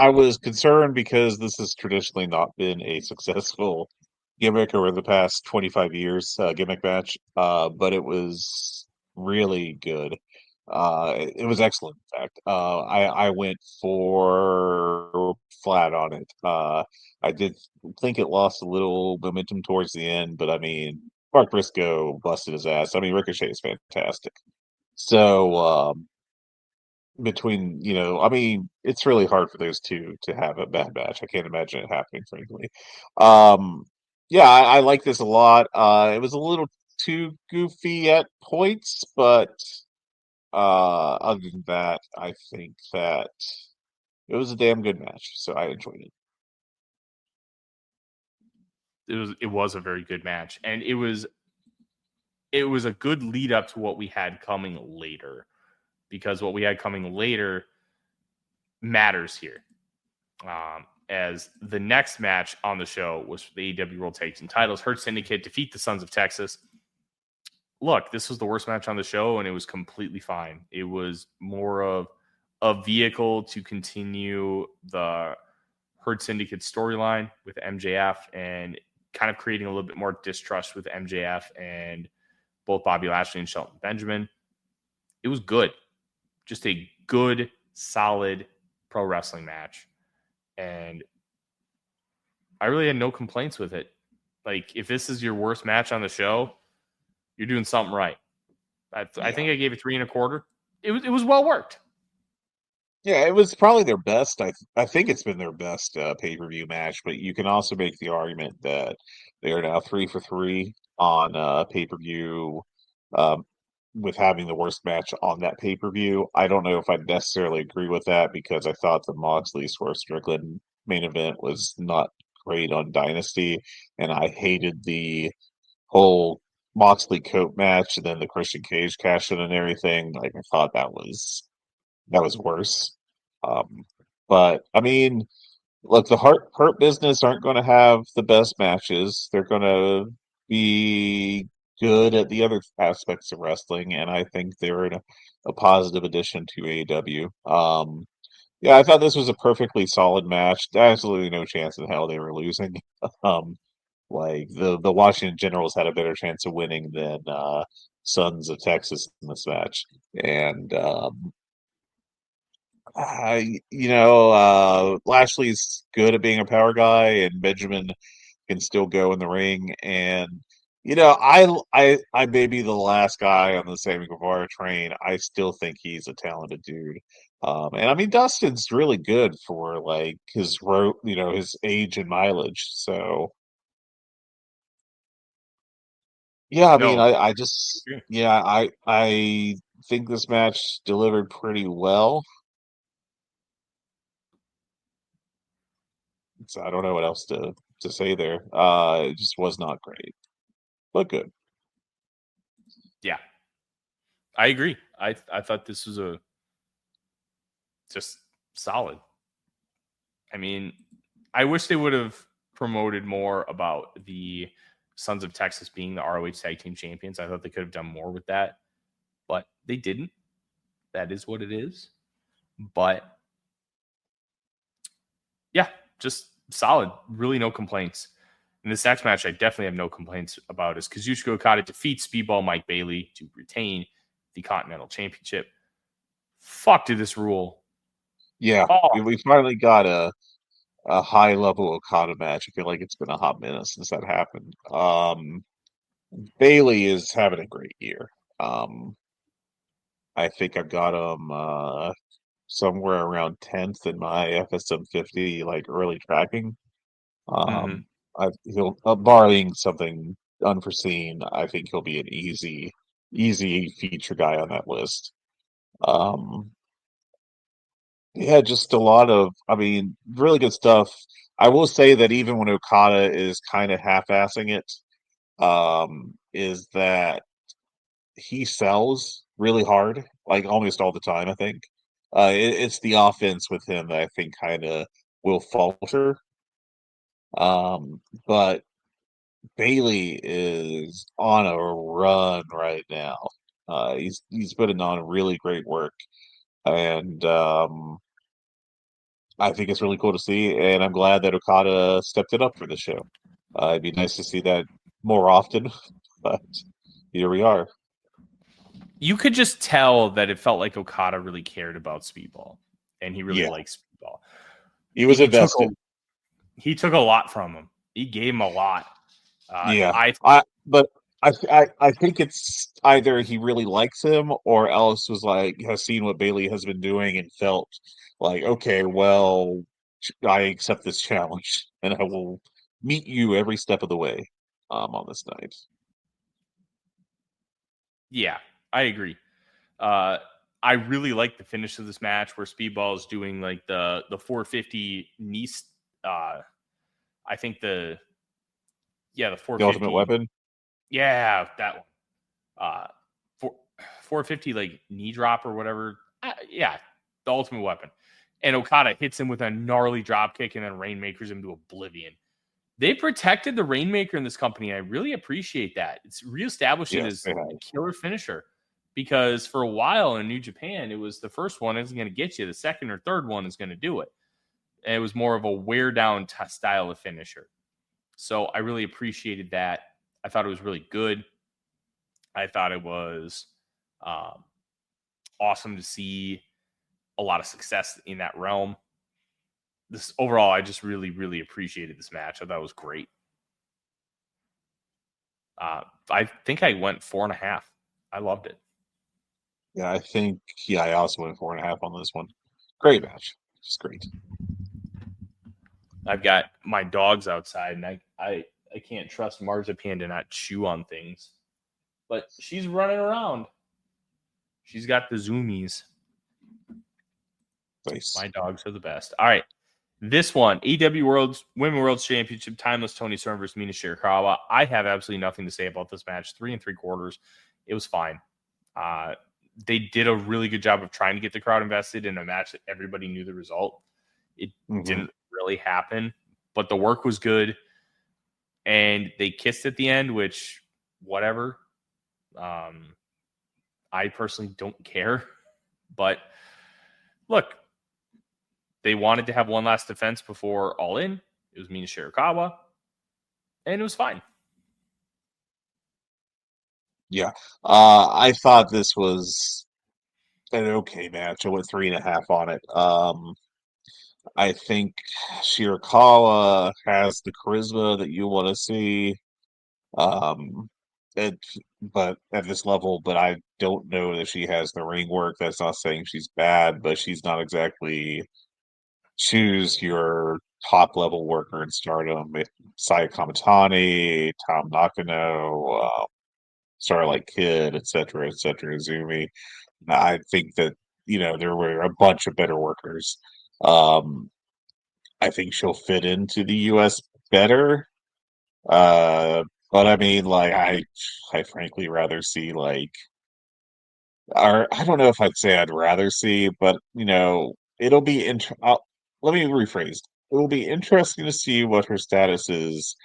was concerned because this has traditionally not been a successful gimmick over the past 25 years gimmick match, but it was really good. It was excellent, in fact. I went for flat on it. I did think it lost a little momentum towards the end, but I mean, Mark Briscoe busted his ass. I mean, Ricochet is fantastic. So, between, I mean, it's really hard for those two to have a bad match. I can't imagine it happening, frankly. Um, yeah, I like this a lot. It was a little too goofy at points, but other than that, I think that it was a damn good match, so I enjoyed it. It was a very good match, and it was a good lead up to what we had coming later, because what we had coming later matters here. As the next match on the show was for the AEW World Tag Team titles. Hurt Syndicate defeat the Sons of Texas. Look, this was the worst match on the show, and it was completely fine. It was more of a vehicle to continue the Hurt Syndicate storyline with MJF and kind of creating a little bit more distrust with MJF and both Bobby Lashley and Shelton Benjamin. It was good. Just a good, solid pro wrestling match. And I really had no complaints with it. Like, if this is your worst match on the show, you're doing something right. I think I gave it 3.25. It was well worked. Yeah, it was probably their best. I think it's been their best pay-per-view match, but you can also make the argument that they are now 3 for 3 on pay-per-view, um, with having the worst match on that pay-per-view. I don't know if I necessarily agree with that because I thought the Moxley Swerve Strickland main event was not great on Dynasty, and I hated the whole Moxley coat match and then the Christian Cage cash in and everything. Like, I thought that was worse. But I mean, look, the Hurt Business aren't going to have the best matches. They're going to be good at the other aspects of wrestling, and I think they're a positive addition to AEW. Yeah, I thought this was a perfectly solid match. Absolutely no chance in hell they were losing. Um, like the Washington Generals had a better chance of winning than Sons of Texas in this match, and Lashley's good at being a power guy, and Benjamin can still go in the ring. And I may be the last guy on the Sammy Guevara train. I still think he's a talented dude. And I mean, Dustin's really good for like his age and mileage. So yeah, I mean, No. I just yeah, I think this match delivered pretty well. So I don't know what else to say there. It just was not great, but good. Yeah, I agree. I thought this was a just solid. I mean, I wish they would have promoted more about the Sons of Texas being the ROH Tag Team Champions. I thought they could have done more with that, but they didn't. That is what it is. But yeah, just solid. Really no complaints. In this next match, I definitely have no complaints about is Kazuchika Okada defeats Speedball Mike Bailey to retain the Continental Championship. Fuck did this rule. Yeah, Oh, we finally got a high level Okada match. I feel like it's been a hot minute since that happened. Bailey is having a great year. Um, I think I've got him somewhere around 10th in my FSM 50 like early tracking. mm-hmm. He'll barring something unforeseen, I think he'll be an easy feature guy on that list. Um, yeah, just a lot of, I mean, really good stuff. I will say that even when Okada is kind of half-assing it, is that he sells really hard, like almost all the time, I think. It's the offense with him that I think kind of will falter. But Bailey is on a run right now. He's putting on really great work, and I think it's really cool to see. And I'm glad that Okada stepped it up for the show. It'd be nice to see that more often, but here we are. You could just tell that it felt like Okada really cared about Speedball, and he really Yeah, likes Speedball. he was invested. He took a lot from him. He gave him a lot. Yeah, I but I think it's either he really likes him or else was like has seen what Bailey has been doing and felt like, okay, well, I accept this challenge and I will meet you every step of the way on this night. Yeah, I agree. I really like the finish of this match where Speedball is doing like the 450 knee. I think the The 450. ultimate weapon. Yeah, that one. 450 like knee drop or whatever. Yeah, the ultimate weapon. And Okada hits him with a gnarly drop kick and then Rainmakers him to oblivion. They protected the Rainmaker in this company. I really appreciate that. It's reestablished it Yes, as they have. a killer finisher because for a while in New Japan, it was the first one isn't going to get you. The second or third one is going to do it. And it was more of a wear down style of finisher. So I really appreciated that. I thought it was really good. I thought it was awesome to see a lot of success in that realm. This overall, I just really, really appreciated this match. I thought it was great. I think I went 4.5. I loved it. Yeah, I also went 4.5 on this one. Great match. Just great. I've got my dogs outside, and I can't trust Marzipan to not chew on things. But she's running around. She's got the zoomies. Nice. My dogs are the best. All right. This one, AEW Women World Championship, Timeless Tony Storm versus Mina Shirakawa. I have absolutely nothing to say about this match. 3 3/4. It was fine. They did a really good job of trying to get the crowd invested in a match that everybody knew the result. It didn't really happen, but the work was good. And they kissed at the end, which, whatever. I personally don't care. But look, they wanted to have one last defense before All In. It was Mina Shirakawa, and it was fine. Yeah. I thought this was an okay match. I went 3.5 on it. I think Shirakawa has the charisma that you want to see. Um, it, but at this level, but I don't know that she has the ring work. That's not saying she's bad, but she's not exactly choose your top level worker in Stardom. Saya Kamatani, Tom Nakano, Starlight Kid, etc., Izumi. I think that there were a bunch of better workers. Um, I think she'll fit into the U.S. better. Uh, but I mean, like, I frankly rather see or I don't know if I'd say I'd rather see, but it'll be let me rephrase. It will be interesting to see what her status is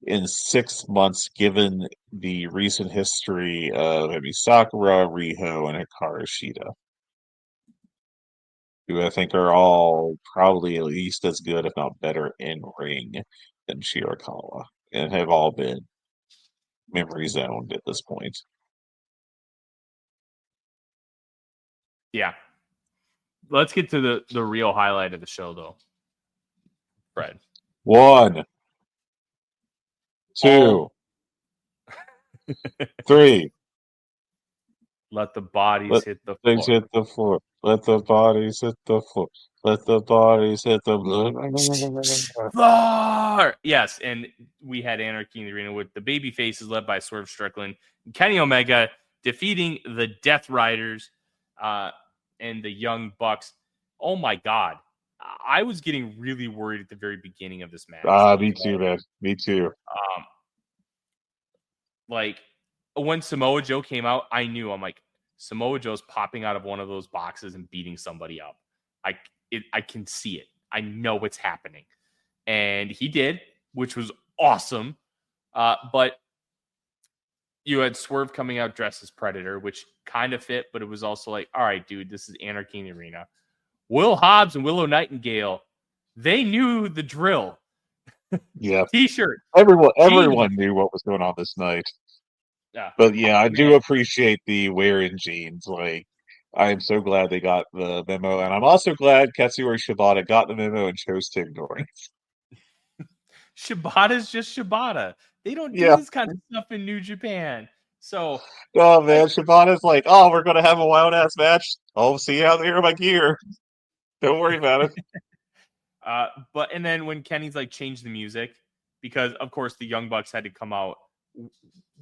in 6 months, given the recent history of Emi Sakura, Riho, and Hikaru Shida, who I think are all probably at least as good, if not better, in ring than Shirakawa, and have all been memory zoned at this point. Yeah. Let's get to the real highlight of the show, though. Fred. 1, 2, 3. Let the bodies Let hit the things floor. hit the floor. Let the bodies hit the floor. Let the bodies hit the Floor! Yes, and we had Anarchy in the Arena with the baby faces led by Swerve Strickland and Kenny Omega defeating the Death Riders and the Young Bucks. Oh my God. I was getting really worried at the very beginning of this match. Me too, man. Me too. Like when Samoa Joe came out, I knew. I'm like, Samoa Joe's popping out of one of those boxes and beating somebody up. I can see it. I know what's happening. And he did, which was awesome. But you had Swerve coming out dressed as Predator, which kind of fit, but it was also like, all right, dude, this is Anarchy in the Arena. Will Hobbs and Willow Nightingale, they knew the drill. Yeah. T-shirt. Everyone knew what was going on this night. Yeah. But yeah, I do appreciate the wearing jeans. Like, I am so glad they got the memo, and I'm also glad Katsuyori Shibata got the memo and chose to ignore it. Shibata's just Shibata. They don't do Yeah. this kind of stuff in New Japan. So, Oh man, Shibata's like, oh, we're gonna have a wild ass match. Oh, see you out there in my gear. Don't worry about it. but and then when Kenny's like changed the music because of course the Young Bucks had to come out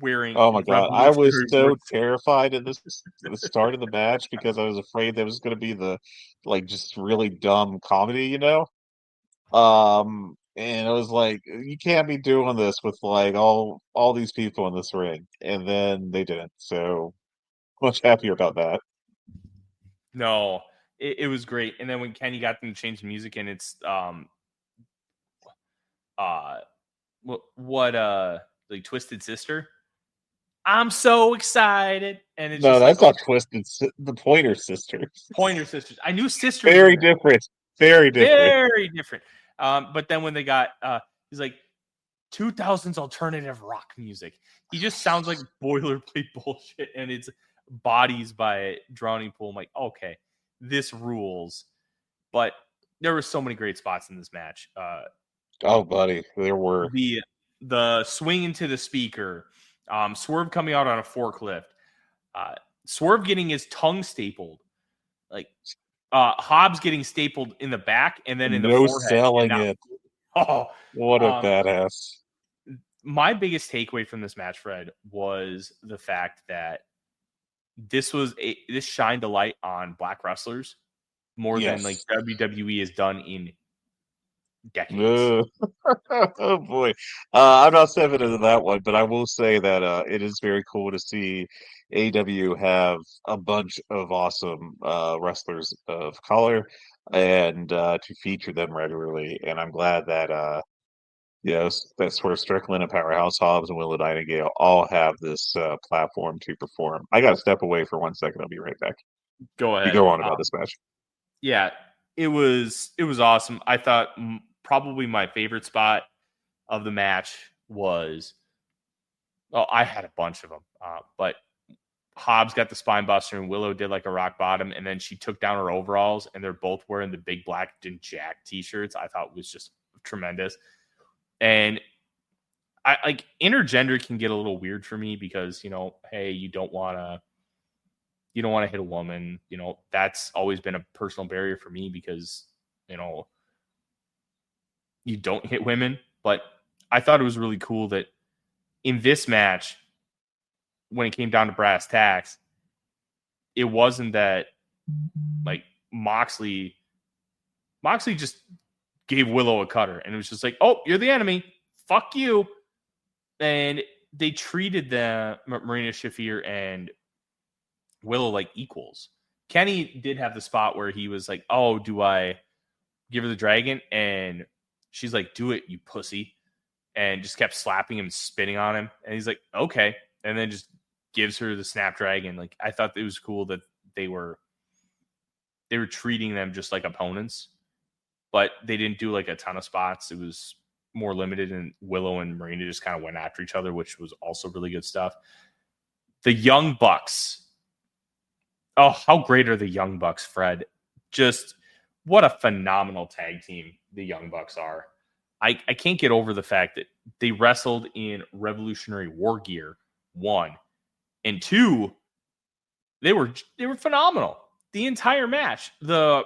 wearing Oh my god, I was Revolutionary so War. terrified at the start of the match because I was afraid that was gonna be the like just really dumb comedy, you know. And I was like, you can't be doing this with like all these people in this ring, and then they didn't. So much happier about that. No, it was great. And then when Kenny got them to change the music, and it's uh what like Twisted Sister. I'm so excited, and it's No, just like that's not Twisted. The Pointer Sisters. Pointer Sisters. I knew sisters in Very there. different. Very different. Very different. But then when they got he's like 2000s alternative rock music. He just sounds like boilerplate bullshit, and it's Bodies by Drowning Pool. I'm like, okay, this rules. But there were so many great spots in this match. Oh, buddy, there were. The swing into the speaker, Swerve coming out on a forklift, Swerve getting his tongue stapled, like Hobbs getting stapled in the back and then in the No forehead. selling it. Oh, What a badass. my biggest takeaway from this match, Fred, was the fact that this shined a light on black wrestlers more than like Yes. WWE has done in decades. Oh boy. I'm not stepping into that one, but I will say that it is very cool to see AW have a bunch of awesome wrestlers of color and to feature them regularly. And I'm glad that yes, that's where Strickland and Powerhouse Hobbs and Willow Nightingale all have this platform to perform. I got to step away for 1 second. I'll be right back. Go You ahead. go on about this match. Yeah, it was awesome. I thought probably my favorite spot of the match was, well, I had a bunch of them, but Hobbs got the spine buster and Willow did like a rock bottom, and then she took down her overalls, and they're both wearing the big black and Jack t-shirts. I thought was just tremendous. And I like intergender can get a little weird for me because, you know, hey, you don't want to hit a woman. You know, that's always been a personal barrier for me because, you know, you don't hit women. But I thought it was really cool that in this match, when it came down to brass tacks, it wasn't that like Moxley just gave Willow a cutter and it was just like, oh, you're the enemy. Fuck you. And they treated the Marina Shafir and Willow like equals. Kenny did have the spot where he was like, oh, do I give her the dragon? And she's like, do it, you pussy. And just kept slapping him, spitting on him. And he's like, okay. And then just gives her the snapdragon. Like, I thought it was cool that they were treating them just like opponents, but they didn't do like a ton of spots. It was more limited, and Willow and Marina just kind of went after each other, which was also really good stuff. The Young Bucks. Oh, how great are the Young Bucks, Fred? Just what a phenomenal tag team the Young Bucks are. I can't get over the fact that they wrestled in Revolutionary War gear, 1. And 2, they were phenomenal. The entire match. The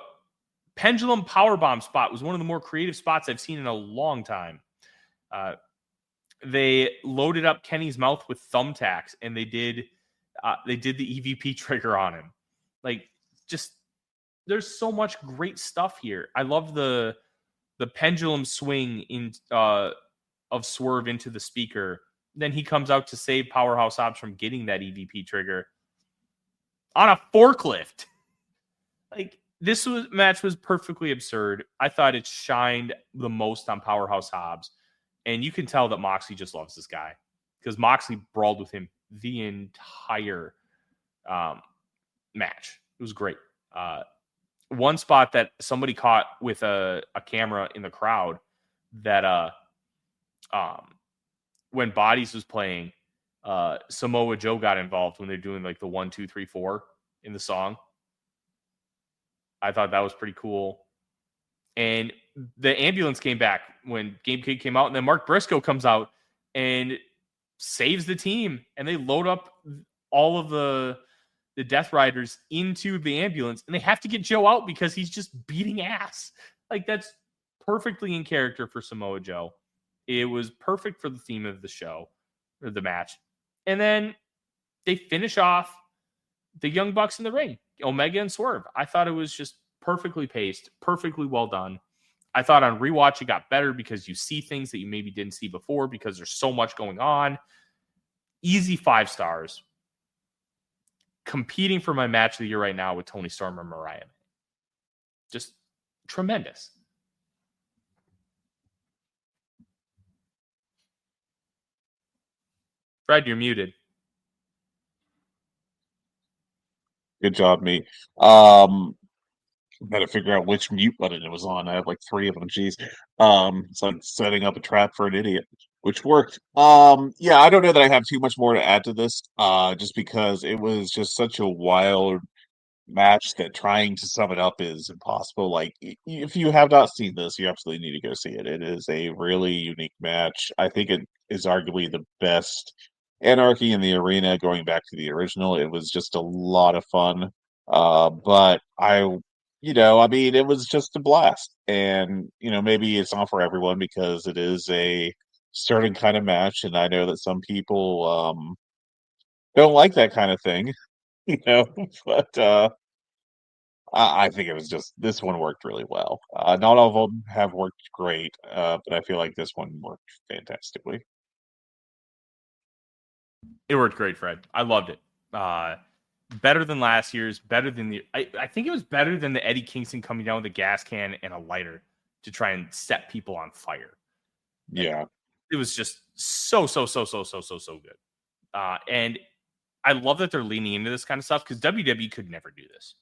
pendulum powerbomb spot was one of the more creative spots I've seen in a long time. They loaded up Kenny's mouth with thumbtacks, and they did the EVP trigger on him. Like, just there's so much great stuff here. I love the pendulum swing in of Swerve into the speaker. Then he comes out to save Powerhouse Hobbs from getting that EVP trigger on a forklift. Like, this match was perfectly absurd. I thought it shined the most on Powerhouse Hobbs. And you can tell that Moxley just loves this guy because Moxley brawled with him the entire match. It was great. One spot that somebody caught with a camera in the crowd that when Bodies was playing, Samoa Joe got involved when they're doing like the 1, 2, 3, 4 in the song. I thought that was pretty cool. And the ambulance came back when Game Kid came out, and then Mark Briscoe comes out, and saves the team, and they load up all of the Death Riders into the ambulance, and they have to get Joe out because he's just beating ass. Like, that's perfectly in character for Samoa Joe. It was perfect for the theme of the show, or the match. And then they finish off the Young Bucks in the ring, Omega and Swerve. I thought it was just perfectly paced, perfectly well done. I thought on rewatch it got better because you see things that you maybe didn't see before because there's so much going on. Easy 5 stars. Competing for my match of the year right now with Tony Storm and Mariah. Just tremendous. Fred, you're muted. Good job, me. Got to figure out which mute button it was on. I have like 3 of them. Jeez. It's like setting up a trap for an idiot, which worked. Yeah, I don't know that I have too much more to add to this. Just because it was just such a wild match that trying to sum it up is impossible. Like, if you have not seen this, you absolutely need to go see it. It is a really unique match. I think it is arguably the best Anarchy in the Arena going back to the original. It was just a lot of fun. But I mean, it was just a blast. And, maybe it's not for everyone because it is a certain kind of match. And I know that some people don't like that kind of thing, but I think it was just this one worked really well. Not all of them have worked great, but I feel like this one worked fantastically. It worked great, Fred. I loved it. Better than last year's, better than I think it was better than the Eddie Kingston coming down with a gas can and a lighter to try and set people on fire. Yeah. It was just so good. And I love that they're leaning into this kind of stuff because WWE could never do this.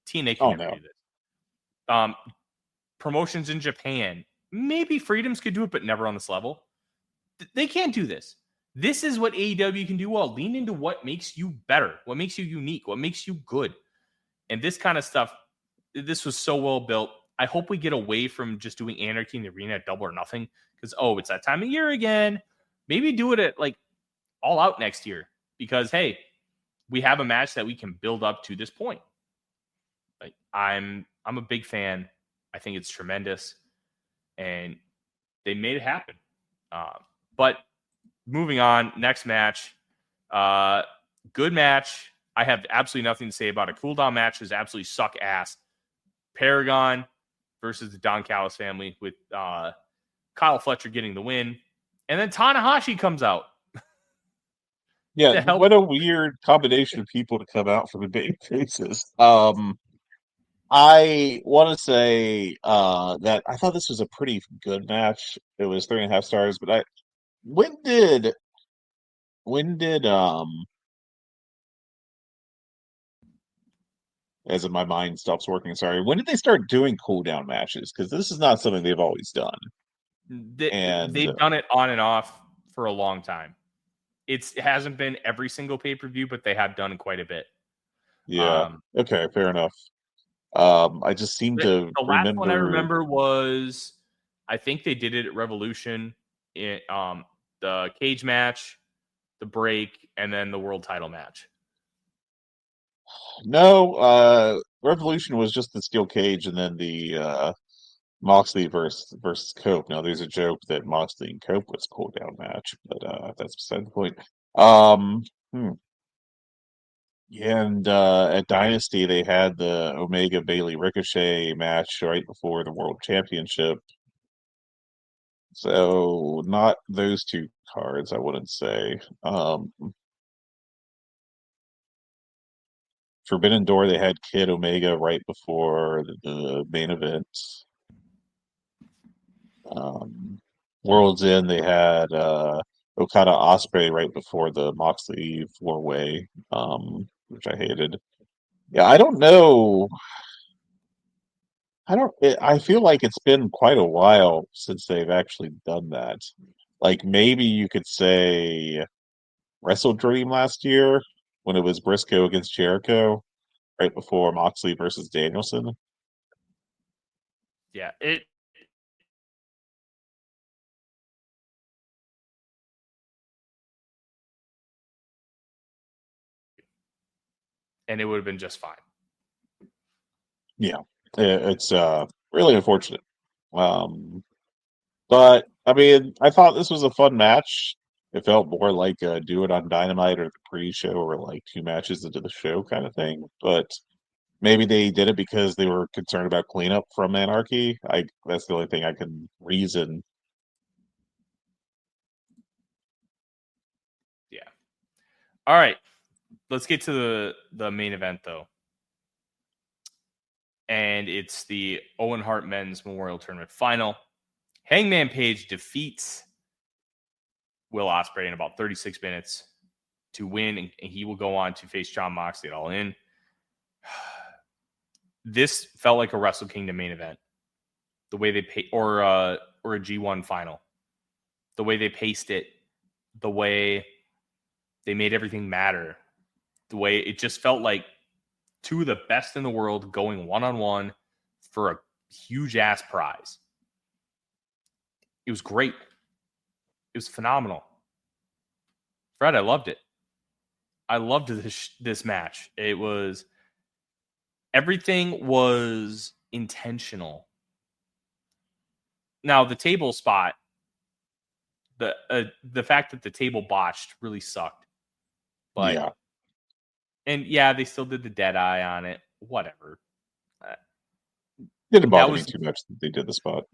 TNA could never do this. Promotions in Japan, maybe Freedoms could do it, but never on this level. They can't do this. This is what AEW can do well. Lean into what makes you better, what makes you unique, what makes you good. And this kind of stuff, this was so well built. I hope we get away from just doing Anarchy in the Arena at Double or Nothing because, it's that time of year again. Maybe do it at like All Out next year because, hey, we have a match that we can build up to this point. Like, I'm a big fan. I think it's tremendous. And they made it happen. But moving on, next match. Good match. I have absolutely nothing to say about it. Cool down matches absolutely suck ass. Paragon versus the Don Callis family with Kyle Fletcher getting the win. And then Tanahashi comes out. Yeah, what a weird combination of people to come out for the big faces. I want to say that I thought this was a pretty good match. It was 3.5 stars, but when did as in my mind stops working, sorry, when did they start doing cool down matches? Because this is not something they've always done. They've done it on and off for a long time. It hasn't been every single pay-per-view, but they have done quite a bit. Yeah. Okay, fair enough. I just seem to the last one I remember was, I think they did it at Revolution, the cage match, the break, and then the world title match. No, Revolution was just the steel cage, and then the Moxley versus Cope. Now, there's a joke that Moxley and Cope was a cool down match, but that's beside the point. And at Dynasty, they had the Omega Bailey Ricochet match right before the World Championship. So not those 2 cards, I wouldn't say. Forbidden Door, they had Kid Omega right before the main event. World's End, they had Okada Osprey right before the Moxley 4-way, which I hated. Yeah, I don't know. I feel like it's been quite a while since they've actually done that. Like, maybe you could say Wrestle Dream last year when it was Briscoe against Jericho right before Moxley versus Danielson. Yeah, and it would have been just fine. Yeah, it's really unfortunate. But I mean, I thought this was a fun match. It felt more like Do It on Dynamite or the pre-show, or like 2 matches into the show kind of thing. But maybe they did it because they were concerned about cleanup from Anarchy. That's the only thing I can reason. Yeah. All right. Let's get to the main event, though. And it's the Owen Hart Men's Memorial Tournament Final. Hangman Page defeats Will Ospreay in about 36 minutes to win, and he will go on to face Jon Moxley at All In. This felt like a Wrestle Kingdom main event. The way they or a G1 final. The way they paced it, the way they made everything matter, the way it just felt like two of the best in the world going one-on-one for a huge-ass prize. It was great. It was phenomenal. Fred, I loved it. I loved this match. Everything was intentional. Now, the table spot, the fact that the table botched really sucked. But Yeah. And yeah, they still did the dead eye on it. Whatever. Didn't bother me too much that they did the spot.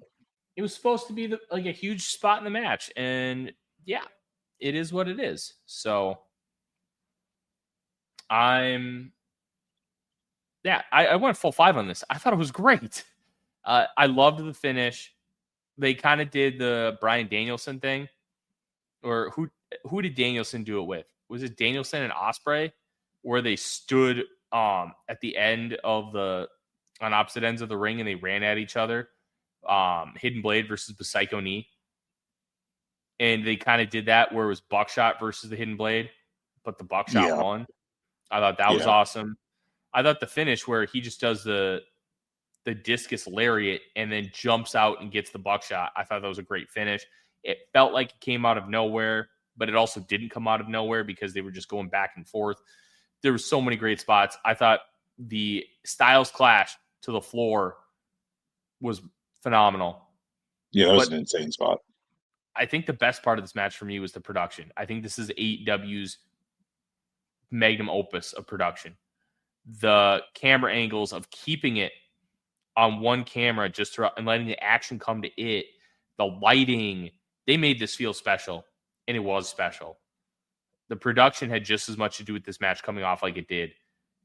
It was supposed to be like a huge spot in the match, and yeah, it is what it is. So I went full 5 on this. I thought it was great. I loved the finish. They kind of did the Bryan Danielson thing, or who did Danielson do it with? Was it Danielson and Ospreay, where they stood at the end of on opposite ends of the ring and they ran at each other? Hidden Blade versus the Psycho Knee. And they kind of did that where it was Buckshot versus the Hidden Blade, but the Buckshot won. I thought that was awesome. I thought the finish where he just does the discus lariat and then jumps out and gets the Buckshot, I thought that was a great finish. It felt like it came out of nowhere, but it also didn't come out of nowhere because they were just going back and forth. There were so many great spots. I thought the Styles Clash to the floor was phenomenal. Yeah, that was an insane spot. I think the best part of this match for me was the production. I think this is AEW's magnum opus of production. The camera angles of keeping it on one camera just throughout and letting the action come to it, the lighting, they made this feel special, and it was special. The production had just as much to do with this match coming off like it did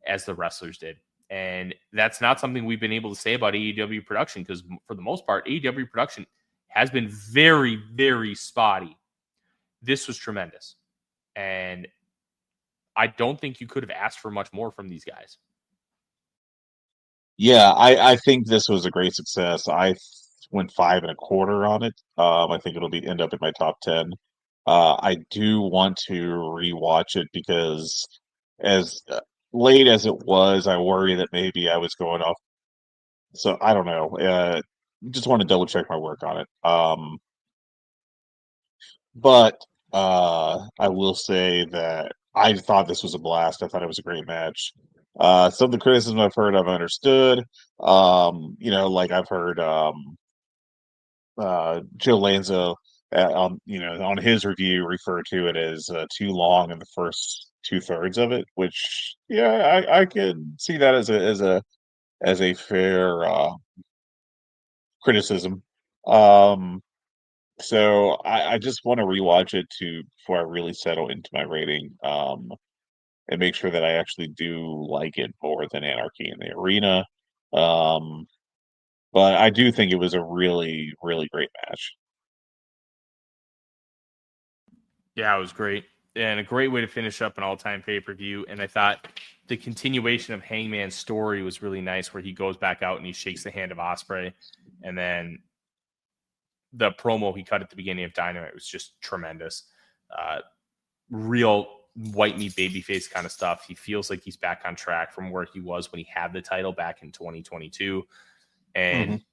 as the wrestlers did. And that's not something we've been able to say about AEW production, because for the most part, AEW production has been very, very spotty. This was tremendous. And I don't think you could have asked for much more from these guys. Yeah, I think this was a great success. I went 5.25 on it. I think it'll end up in my top 10. I do want to rewatch it because as late as it was, I worry that maybe I was going off. So I don't know. Just want to double check my work on it. But I will say that I thought this was a blast. I thought it was a great match. Some of the criticism I've heard, I've understood. Like I've heard Joe Lanza on his review refer to it as too long in the first 2/3 of it, which I can see that as a fair criticism. So I just want to rewatch it before I really settle into my rating, and make sure that I actually do like it more than Anarchy in the Arena. But I do think it was a really, really great match. Yeah, it was great. And a great way to finish up an all-time pay-per-view. And I thought the continuation of Hangman's story was really nice, where he goes back out and he shakes the hand of Ospreay. And then the promo he cut at the beginning of Dynamite was just tremendous. Real white meat babyface kind of stuff. He feels like he's back on track from where he was when he had the title back in 2022. And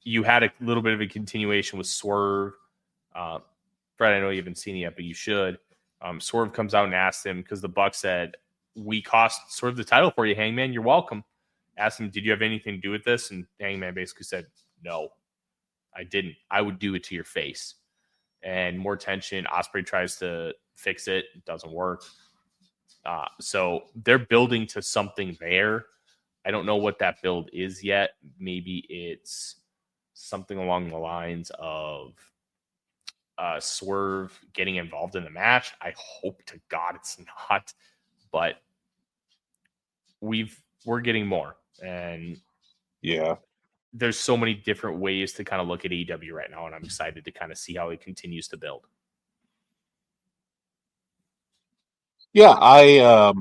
you had a little bit of a continuation with Swerve. Fred, I know you haven't seen it yet, but you should. Swerve comes out and asks him, because the Buck said, we cost sort of the title for you, Hangman. You're welcome. Asked him, did you have anything to do with this? And Hangman basically said, no, I didn't. I would do it to your face. And more tension. Ospreay tries to fix it. It doesn't work. So they're building to something there. I don't know what that build is yet. Maybe it's something along the lines of Swerve getting involved in the match. I hope to God it's not, but we're getting more. And Yeah. there's so many different ways to kind of look at AEW right now, and I'm excited to kind of see how it continues to build. Yeah, I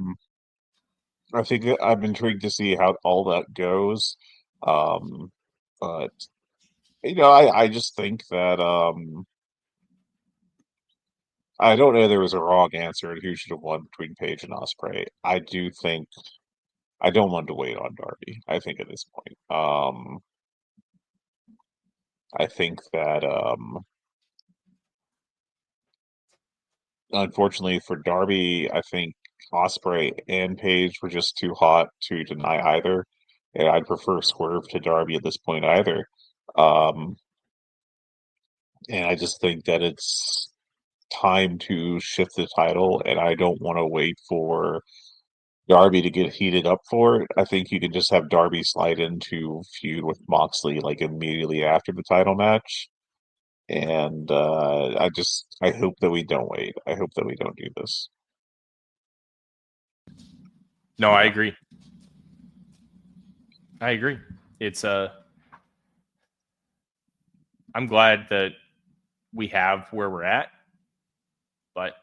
think that I'm intrigued to see how all that goes. But I just think that I don't know there was a wrong answer and who should have won between Page and Ospreay. I do think I don't want to wait on Darby, I think at this point. I think that unfortunately for Darby, I think Ospreay and Page were just too hot to deny either. And I'd prefer Swerve to Darby at this point either. Um, and I just think that it's time to shift the title, and I don't want to wait for Darby to get heated up for it. I think you can just have Darby slide into feud with Moxley like immediately after the title match. And I hope that we don't wait. I hope that we don't do this. No, I agree. It's I'm glad that we have where we're at, but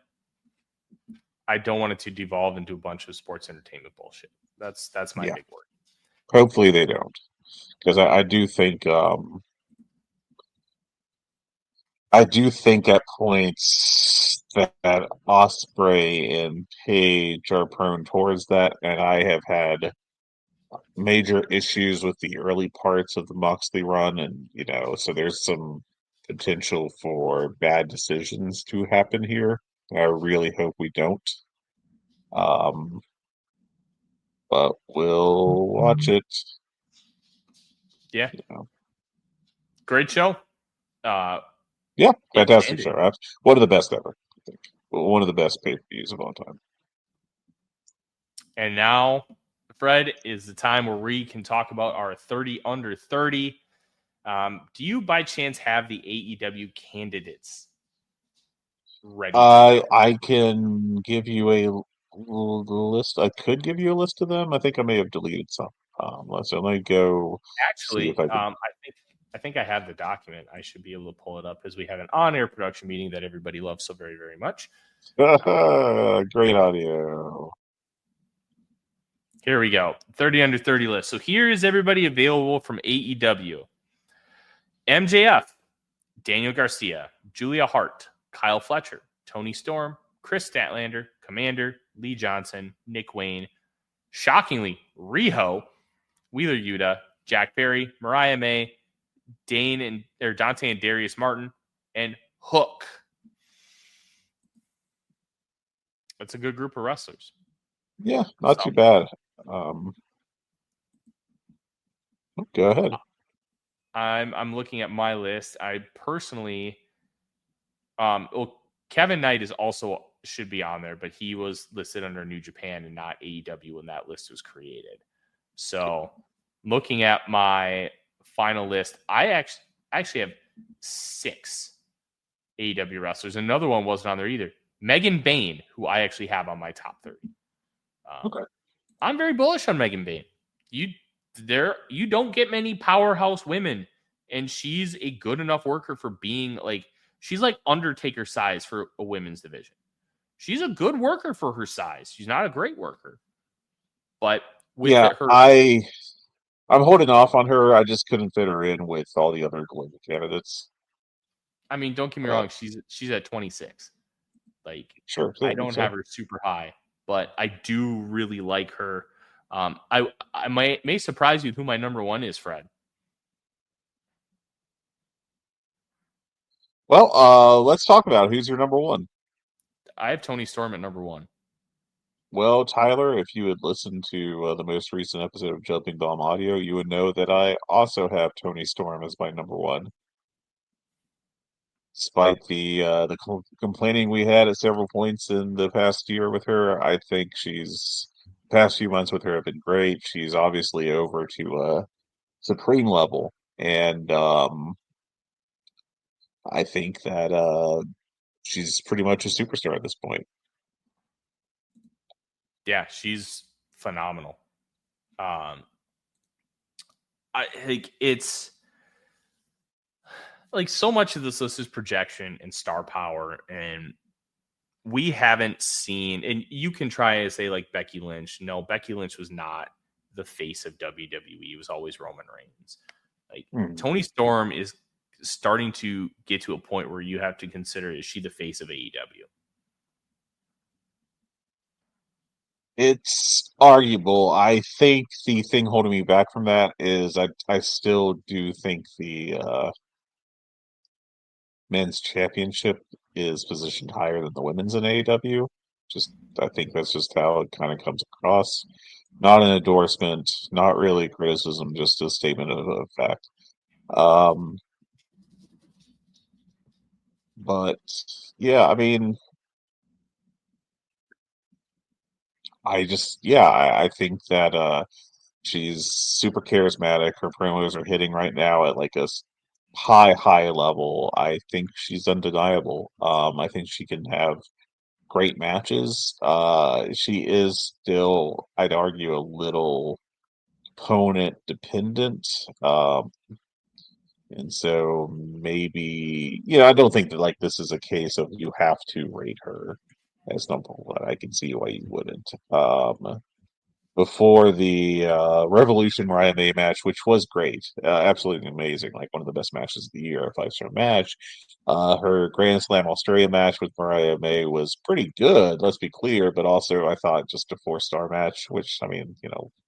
I don't want it to devolve into a bunch of sports entertainment bullshit. That's my big worry. Hopefully they don't, because I do think at points that Osprey and Page are prone towards that, and I have had major issues with the early parts of the Moxley run, and so there's some potential for bad decisions to happen here. I really hope we don't. But we'll watch it. Yeah. Great show. Yeah, fantastic show. One of the best ever, I think. One of the best pay-per-views of all time. And now, Fred, is the time where we can talk about our 30 under 30. Do you by chance have the AEW candidates ready? I can give you a list. I could give you a list of them. I think I may have deleted some. Let me go. Actually, I think I have the document. I should be able to pull it up as we have an on-air production meeting that everybody loves so very, very much. Great audio. Here we go. 30 under 30 list. So here is everybody available from AEW. MJF, Daniel Garcia, Julia Hart, Kyle Fletcher, Tony Storm, Chris Statlander, Commander, Lee Johnson, Nick Wayne, shockingly, Riho, Wheeler Yuta, Jack Perry, Mariah May, Dante and Darius Martin, and Hook. That's a good group of wrestlers. Yeah, not too bad. Go ahead. I'm looking at my list. I personally, Kevin Knight is also should be on there, but he was listed under New Japan and not AEW when that list was created. So, looking at my final list, I actually have 6 AEW wrestlers. Another one wasn't on there either. Megan Bayne, who I actually have on my top 30. Okay. I'm very bullish on Megan Bayne. You don't get many powerhouse women, and she's a good enough worker for being she's like Undertaker size for a women's division. She's a good worker for her size. She's not a great worker, but I'm holding off on her. I just couldn't fit her in with all the other global candidates. I mean, don't get me wrong. She's at 26. Sure, I don't have her super high, but I do really like her. I may surprise you with who my number 1 is, Fred. Well, let's talk about it. Who's your number 1? I have Tony Storm at number 1. Well, Tyler, if you had listened to the most recent episode of Jumping Bomb Audio, you would know that I also have Tony Storm as my number one. Despite the complaining we had at several points in the past year with her, I think past few months with her have been great. She's obviously over to supreme level, and I think that she's pretty much a superstar at this point. Yeah, she's phenomenal. I think it's like so much of this list is projection and star power, and we haven't seen. And you can try to say like Becky Lynch. No, Becky Lynch was not the face of WWE. It was always Roman Reigns. Like Tony Storm is starting to get to a point where you have to consider, is she the face of AEW? It's arguable. I think the thing holding me back from that is I still do think the men's championship is positioned higher than the women's in AEW. Just I think that's just how it kind of comes across. Not an endorsement, not really criticism, just a statement of fact. But yeah, I mean, I think that she's super charismatic. Her promos are hitting right now at like a high level. I think she's undeniable. I think she can have great matches. She is still, I'd argue, a little opponent dependent. And so maybe, I don't think that like this is a case of you have to rate her as number one. I can see why you wouldn't. Before the Revolution Mariah May match, which was great, absolutely amazing, like one of the best matches of the year, a 5-star match. Her Grand Slam Australia match with Mariah May was pretty good, let's be clear, but also I thought just a 4-star match, which, I mean,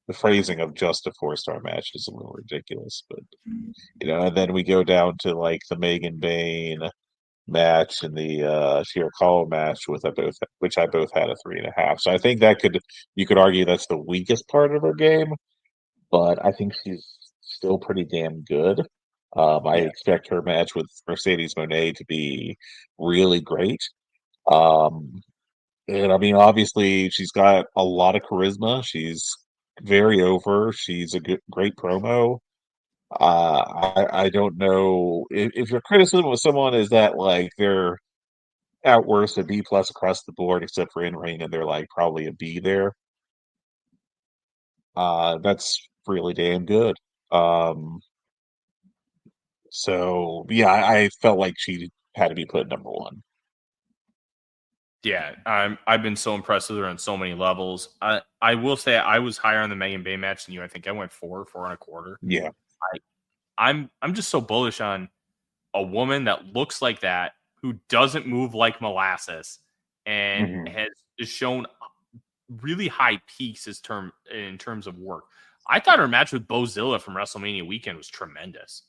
the phrasing of just a 4-star match is a little ridiculous, but, and then we go down to like the Megan Bain match and the Shirakawa match which I both had a 3.5. So I think you could argue that's the weakest part of her game, but I think she's still pretty damn good. I expect her match with Mercedes Moné to be really great. And I mean, obviously, she's got a lot of charisma. She's very over. She's a great promo. I don't know if your criticism with someone is that like they're at worst a B plus across the board, except for in ring, and they're like probably a B there. That's really damn good. Um, so yeah, I felt like she had to be put number one. Yeah, I've been so impressed with her on so many levels. I will say I was higher on the Megan Bay match than you. I think I went 4.25. Yeah. I'm just so bullish on a woman that looks like that, who doesn't move like molasses, and has shown really high peaks in terms of work. I thought her match with Bozilla from WrestleMania weekend was tremendous.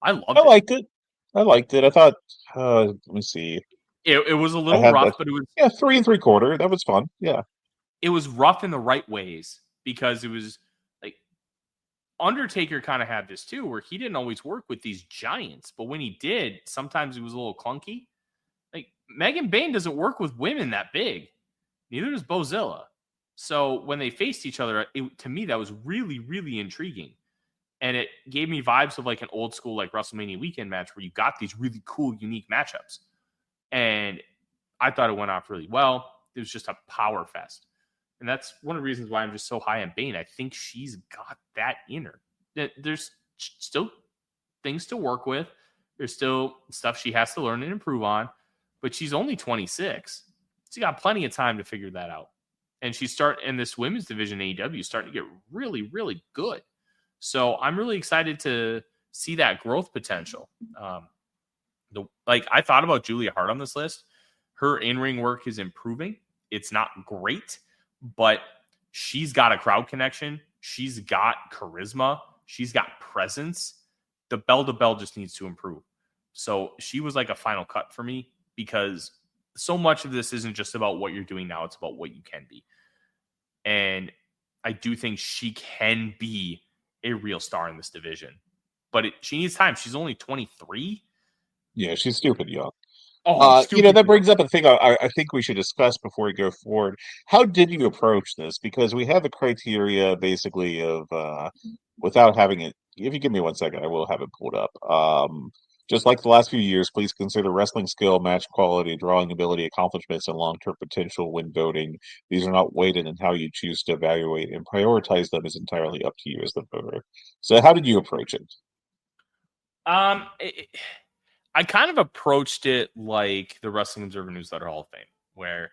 I liked it. I liked it. I thought, let me see. It was a little rough, but it was 3 3/4. That was fun. Yeah, it was rough in the right ways, because it was like Undertaker kind of had this too, where he didn't always work with these giants, but when he did, sometimes it was a little clunky. Like Megan Bain doesn't work with women that big, neither does Bozilla. So when they faced each other, to me that was really, really intriguing. And it gave me vibes of like an old school like WrestleMania weekend match where you got these really cool, unique matchups. And I thought it went off really well. It was just a power fest. And that's one of the reasons why I'm just so high on Bane. I think she's got that in her. There's still things to work with. There's still stuff she has to learn and improve on. But she's only 26. She got plenty of time to figure that out. And in this women's division, AEW, starting to get really, really good. So I'm really excited to see that growth potential. I thought about Julia Hart on this list. Her in-ring work is improving. It's not great, but she's got a crowd connection. She's got charisma. She's got presence. The bell-to-bell just needs to improve. So she was like a final cut for me, because so much of this isn't just about what you're doing now. It's about what you can be. And I do think she can be a real star in this division. But she needs time. She's only 23. Yeah, she's stupid young. Oh, stupid. That brings up a thing I think we should discuss before we go forward. How did you approach this? Because we have a criteria basically of without having it. If you give me 1 second, I will have it pulled up. Just like the last few years, please consider wrestling skill, match quality, drawing ability, accomplishments, and long-term potential when voting. These are not weighted, and how you choose to evaluate and prioritize them is entirely up to you as the voter. So, how did you approach it? I kind of approached it like the Wrestling Observer Newsletter Hall of Fame, where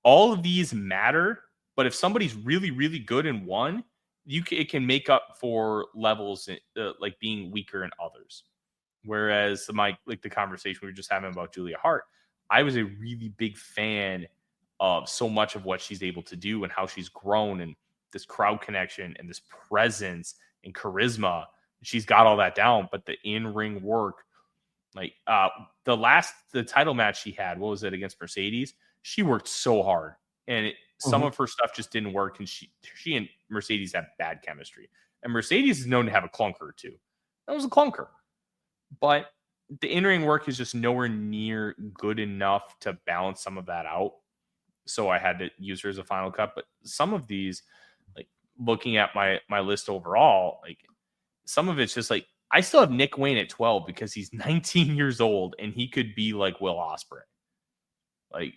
all of these matter, but if somebody's really, really good in one, it can make up for levels like being weaker in others. Whereas the conversation we were just having about Julia Hart, I was a really big fan of so much of what she's able to do and how she's grown and this crowd connection and this presence and charisma. She's got all that down, but the in-ring work, like the title match she had, what was it, against Mercedes? She worked so hard, and some of her stuff just didn't work. And she and Mercedes have bad chemistry, and Mercedes is known to have a clunker or two. That was a clunker, but the in-ring work is just nowhere near good enough to balance some of that out. So I had to use her as a final cut. But some of these, like looking at my list overall, like some of it's just like I still have Nick Wayne at 12 because he's 19 years old and he could be like Will Ospreay. Like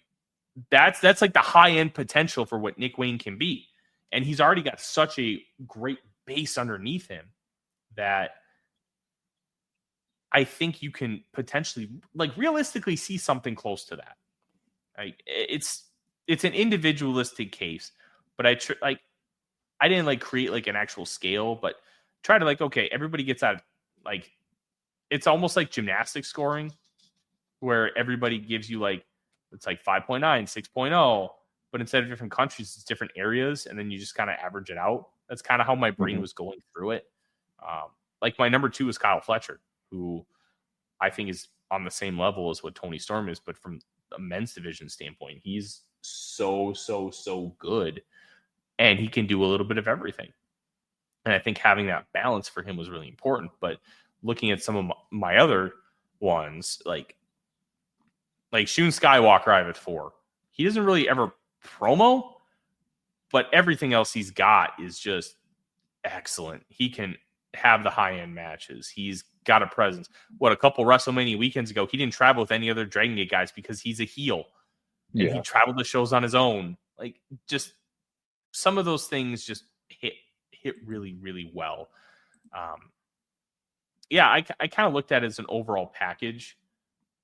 that's like the high end potential for what Nick Wayne can be. And he's already got such a great base underneath him that I think you can potentially, like, realistically see something close to that. Like it's an individualistic case, but I didn't like create like an actual scale, but try to like, okay, everybody gets out, like it's almost like gymnastics scoring where everybody gives you like, it's like 5.9, 6.0, but instead of different countries, it's different areas. And then you just kind of average it out. That's kind of how my brain was going through it. Like my number 2 is Kyle Fletcher, who I think is on the same level as what Tony Storm is, but from a men's division standpoint, he's so good, and he can do a little bit of everything. And I think having that balance for him was really important. But looking at some of my other ones, like Shun Skywalker, I have at 4. He doesn't really ever promo, but everything else he's got is just excellent. He can have the high-end matches. He's got a presence. A couple WrestleMania weekends ago, he didn't travel with any other Dragon Gate guys because he's a heel. And he traveled the shows on his own. Like, just some of those things just hit really, really well. I kind of looked at it as an overall package,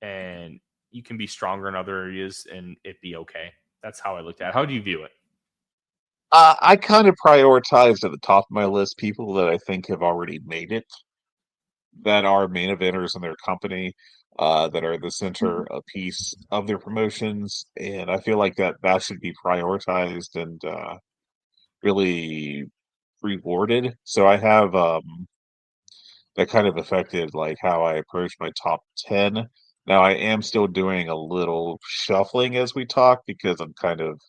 and you can be stronger in other areas and it be okay. That's how I looked at it. How do you view it? I kind of prioritized at the top of my list people that I think have already made it, that are main eventers in their company, that are the center a piece of their promotions, and I feel like that should be prioritized and really rewarded. So I have that kind of affected like how I approach my top 10. Now I am still doing a little shuffling as we talk because I'm kind of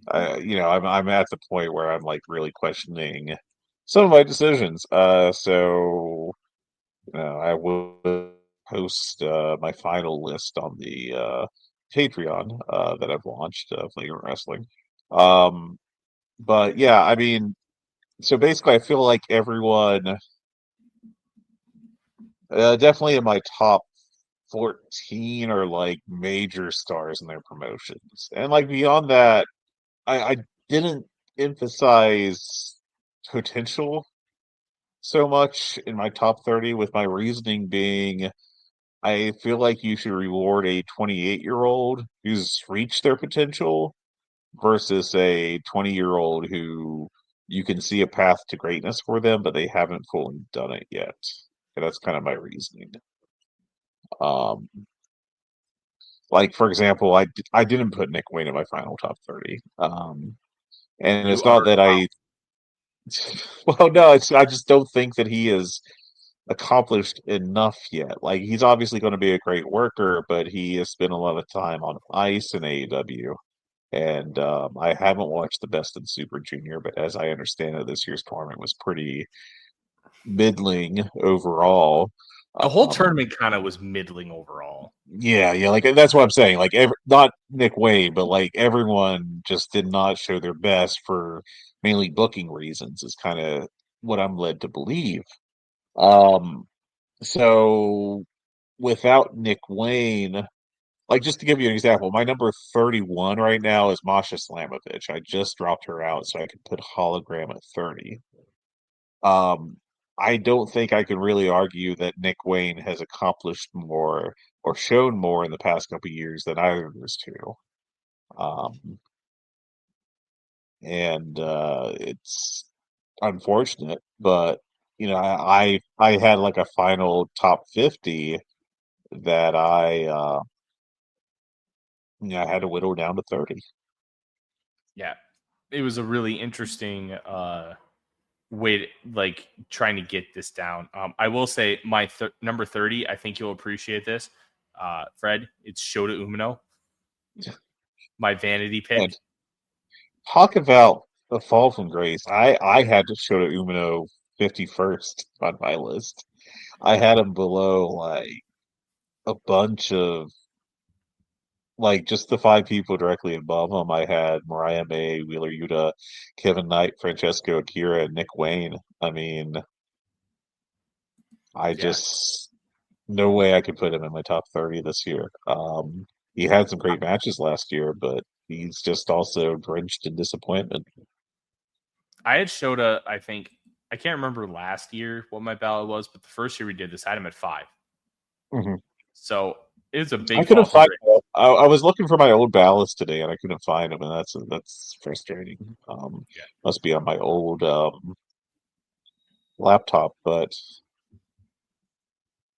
I'm at the point where I'm like really questioning some of my decisions. So I will post my final list on the Patreon that I've launched, Flagrant Wrestling. But yeah, I mean, so basically, I feel like everyone, definitely in my top 14 are like major stars in their promotions, and like beyond that, I didn't emphasize potential so much in my top 30, with my reasoning being I feel like you should reward a 28-year-old who's reached their potential versus a 20-year-old who you can see a path to greatness for them, but they haven't fully done it yet. And that's kind of my reasoning. Um, like for example, I didn't put Nick Wayne in my final top 30. And You it's not that I well, no, I just don't think that he is accomplished enough yet. Like he's obviously going to be a great worker, but he has spent a lot of time on ice in AEW. And I haven't watched the Best in Super Junior, but as I understand it, this year's tournament was pretty middling overall. The whole Um, tournament kind of was middling overall. yeah, like that's what I'm saying. Like, not Nick Wayne, but like everyone just did not show their best for mainly booking reasons. Is kind of what I'm led to believe. Um, so without Nick Wayne, like just to give you an example, my number 31 right now is Masha Slamovich. I just dropped her out so I could put hologram at 30. Um, I don't think I can really argue that Nick Wayne has accomplished more or shown more in the past couple of years than either of those two. Um, and it's unfortunate, but I had like a final top 50 that I had to whittle down to 30. Yeah, it was a really interesting way to, like, trying to get this down. I will say my number 30. I think you'll appreciate this, Fred. It's Shota Umino, my vanity And pick. talk about a fall from grace. I had to show to Umino 51st on my list. I had him below like a bunch of like just the five people directly above him. I had Mariah May, Wheeler Yuta, Kevin Knight, Francesco Akira, and Nick Wayne. I mean, I Yeah, just no way I could put him in my top 30 this year. He had some great matches last year, but he's just also drenched in disappointment. I had Shota. I think I can't remember last year what my ballot was, but the first year we did this, I had him at 5. Mhm. So it's a I big fall couldn't from find grace. it. I was looking for my old ballads today, and I couldn't find them, and that's frustrating. Yeah. Must be on my old laptop. But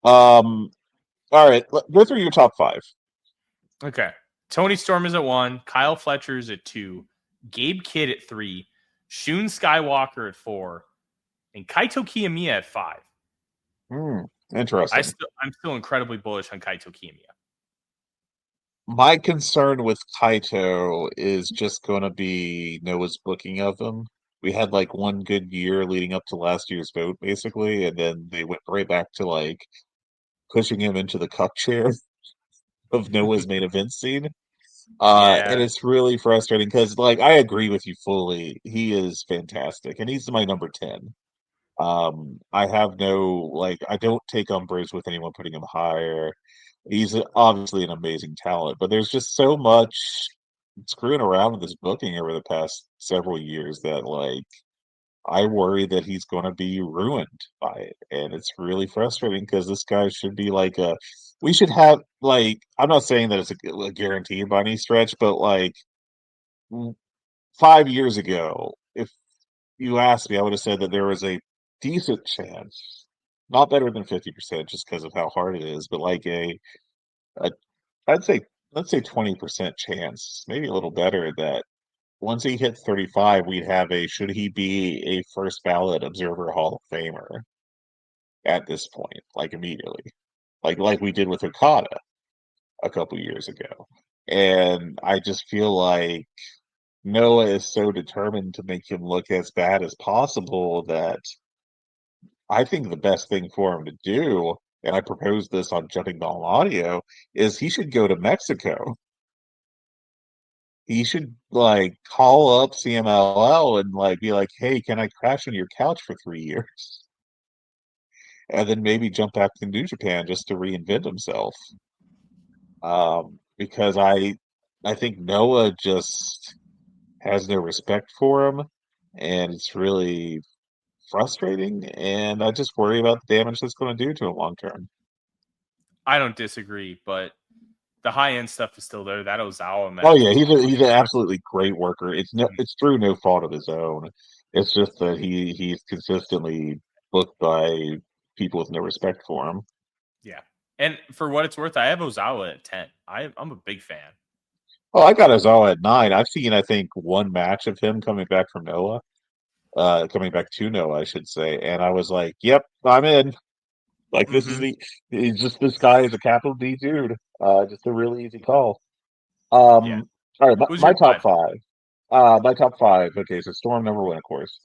all right, go through your top five. Okay. Tony Storm is at 1. Kyle Fletcher is at 2. Gabe Kidd at 3. Shun Skywalker at 4. And Kaito Kiyomiya at 5. Interesting. I'm still incredibly bullish on Kaito Kiyomiya. My concern with Kaito is just going to be Noah's booking of him. We had like one good year leading up to last year's vote, basically, and then they went right back to like pushing him into the cuck chair of Noah's main event scene. And Yeah. it's really frustrating because, like, I agree with you fully. He is fantastic, and he's my number 10. I have no, like, I don't take umbrage with anyone putting him higher. He's obviously an amazing talent, but there's just so much screwing around with his booking over the past several years that, like, I worry that he's going to be ruined by it. And it's really frustrating because this guy should be like we should have, like, I'm not saying that it's a guarantee by any stretch, but like 5 years ago, if you asked me, I would have said that there was a decent chance, not better than 50% just because of how hard it is, but like a I'd say, let's say 20% chance, maybe a little better, that once he hit 35, we'd have a should he be a first ballot Observer Hall of Famer at this point, like immediately, like we did with Okada a couple years ago. And I just feel like Noah is so determined to make him look as bad as possible that I think the best thing for him to do, and I proposed this on Jumping Ball Audio, is he should go to Mexico. He should like call up CMLL and like be like, "Hey, can I crash on your couch for 3 years?" And then maybe jump back to New Japan just to reinvent himself. Because I think Noah just has no respect for him, and it's really frustrating. And I just worry about the damage that's going to do to him long term. I don't disagree, but the high end stuff is still there. That Ozawa Oh match yeah, was he's an absolutely great worker. It's through no fault of his own. It's just that he's consistently booked by people with no respect for him. yeah. And for what it's worth, I have Ozawa at 10. I'm a big fan. Oh, I got Ozawa at 9. I've seen I think one match of him coming back from Noah, coming back to Noah, I should say, and I was like, "Yep, I'm in." Like this is Mm-hmm. he's just this guy is a capital D dude. Just a really easy call. Yeah. Um, All right, Who's my your top five? five. My top five. Okay, so Storm number one, of course.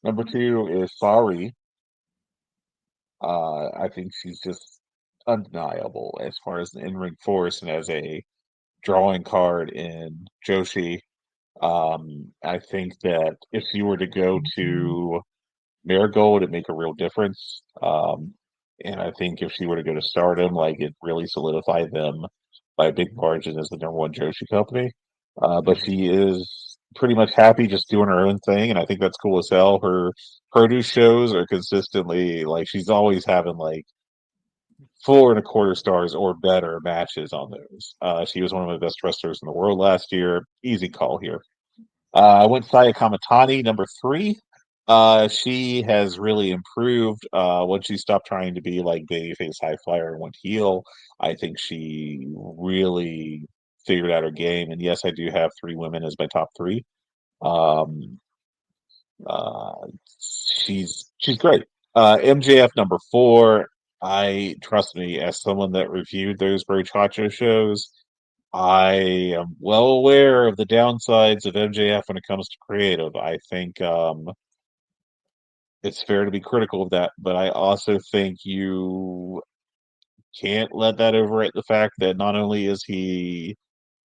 Number two is Sari. I think she's just undeniable as far as the in-ring force and as a drawing card in Joshi. I think that if you were to go to Marigold, it'd make a real difference. And I think if she were to go to Stardom, like it really solidified them by a big margin as the number one Joshi company. But Mhm. she is pretty much happy just doing her own thing, and I think that's cool as hell. Her produce shows are consistently like she's always having like 4.25 stars or better matches on those. She was one of the best wrestlers in the world last year. Easy call here. I went Saya Kamatani, number three. She has really improved once she stopped trying to be like babyface high flyer and went heel. I think she really figured out her game. And yes, I do have three women as my top three. Um, uh, she's great. MJF number four. I trust me, as someone that reviewed those Brachacho shows, I am well aware of the downsides of MJF when it comes to creative. I think it's fair to be critical of that, but I also think you can't let that overwrite the fact that not only is he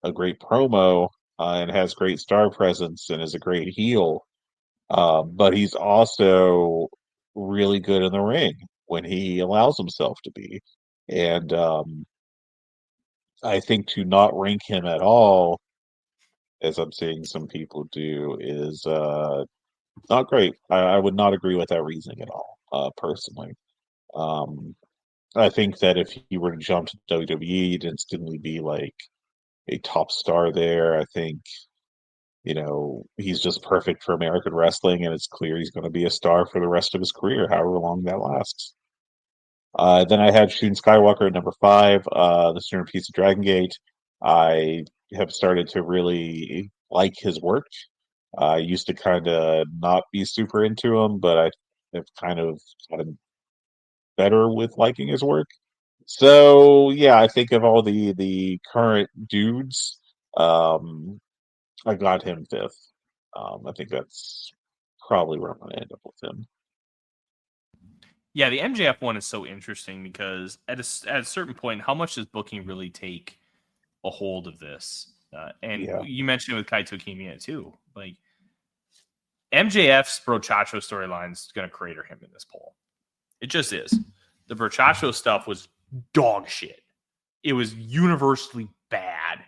a great promo and has great star presence and is a great heel, but he's also really good in the ring when he allows himself to be. And I think to not rank him at all, as I'm seeing some people do, is not great. I would not agree with that reasoning at all, personally. Um, I think that if he were to jump to WWE, he'd instantly be like a top star there. I think, he's just perfect for American wrestling, and it's clear he's going to be a star for the rest of his career, however long that lasts. Then I had Shun Skywalker at number five, the centerpiece of Dragon Gate. I have started to really like his work. I used to kind of not be super into him, but I have kind of gotten better with liking his work. So yeah, I think of all the current dudes, um, I got him fifth. I think that's probably where I'm going to end up with him. Yeah, the MJF one is so interesting because at a certain point, how much does booking really take a hold of this? And Yeah. you mentioned it with Kaito Kiyomiya too. Like MJF's Brochacho storyline is going to crater him in this poll. It just is. The Brochacho stuff was dog shit. It was universally bad.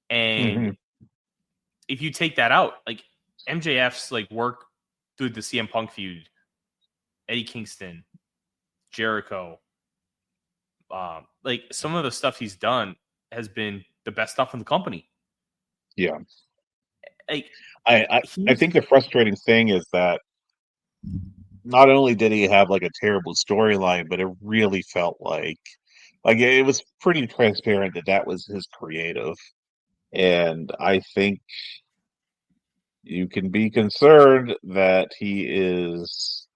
And Hmm. if you take that out, like MJF's like work through the CM Punk feud, Eddie Kingston, Jericho, like some of the stuff he's done has been the best stuff in the company. Yeah. Like I think the frustrating thing is that not only did he have like a terrible storyline, but it really felt like it was pretty transparent that that was his creative. And I think you can be concerned that he is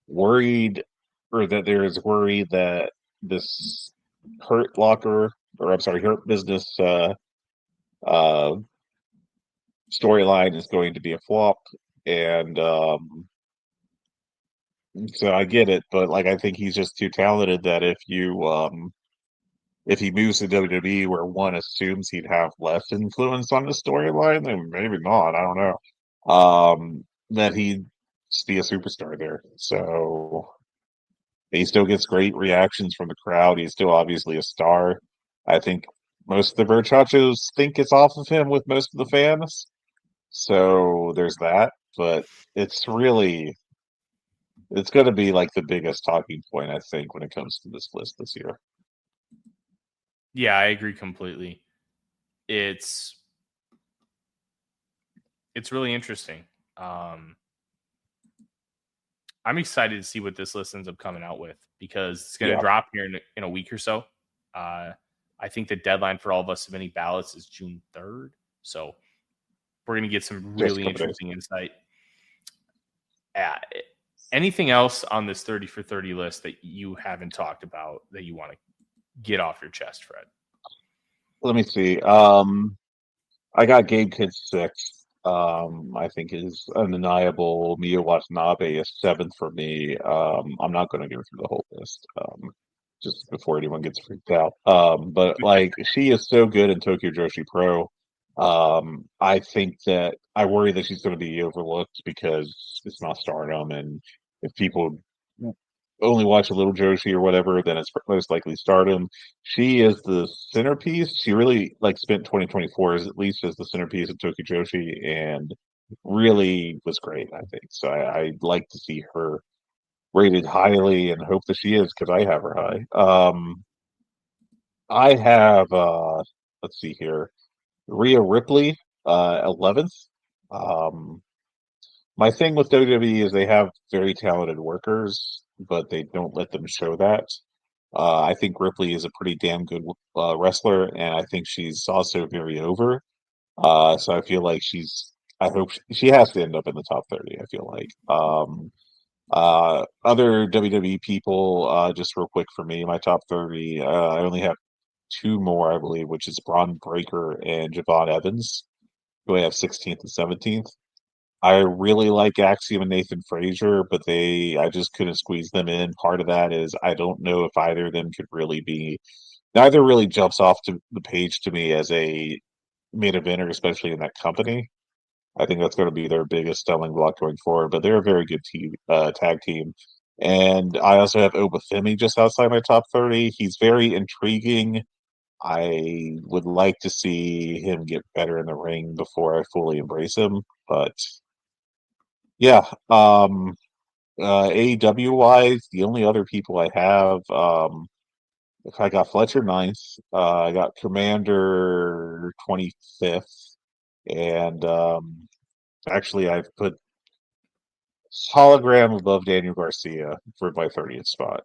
worried, or that there is worry that this Hurt Locker, or I'm sorry, Hurt Business uh, storyline is going to be a flop. And so I get it, but like I think he's just too talented that if he moves to WWE where one assumes he'd have less influence on the storyline, then maybe not. I don't know. That he'd just be a superstar there. So he still gets great reactions from the crowd. He's still obviously a star. I think most of the Berchachos think it's off of him with most of the fans. So there's that. But it's really it's going to be like the biggest talking point, I think, when it comes to this list this year. Yeah, I agree completely. It's really interesting. I'm excited to see what this list ends up coming out with because it's going to Yeah, drop here in a week or so. I think the deadline for all of us submitting ballots is June 3rd. So we're going to get some just a really couple days. interesting insight. Uh, Anything else on this 30 for 30 list that you haven't talked about that you want to get off your chest, Fred? let me see. I got Gabe Kidd sixth. I think is undeniable. Mia Watanabe is seventh for me. I'm not going to go through the whole list. Just before anyone gets freaked out. But like she is so good in Tokyo Joshi Pro. I think that I worry that she's going to be overlooked because it's not Stardom, and if people only watch a little Joshi or whatever, then it's most likely Stardom. She is the centerpiece. She really like spent 2024 as at least as the centerpiece of Tokyo Joshi, and really was great. I think so. I'd like to see her rated highly, and hope that she is because I have her high. I have let's see here, Rhea Ripley, 11th. Um, my thing with WWE is they have very talented workers, but they don't let them show that. I think Ripley is a pretty damn good wrestler, and I think she's also very over. So I feel like I hope she has to end up in the top 30. I feel like. Other WWE people, just real quick for me, my top 30. I only have two more, I believe, which is Braun Breaker and Javon Evans, who I have 16th and 17th. I really like Axiom and Nathan Frazier, but I just couldn't squeeze them in. Part of that is I don't know if either of them could really be. Neither really jumps off to the page to me as a main eventer, especially in that company. I think that's going to be their biggest stumbling block going forward. But they're a very good team, tag team. And I also have Obafemi just outside my top 30. He's very intriguing. I would like to see him get better in the ring before I fully embrace him. But yeah, AEW wise, the only other people I have, if I got Fletcher ninth, I got Commander 25th, and actually I've put Hologram above Daniel Garcia for my 30th spot.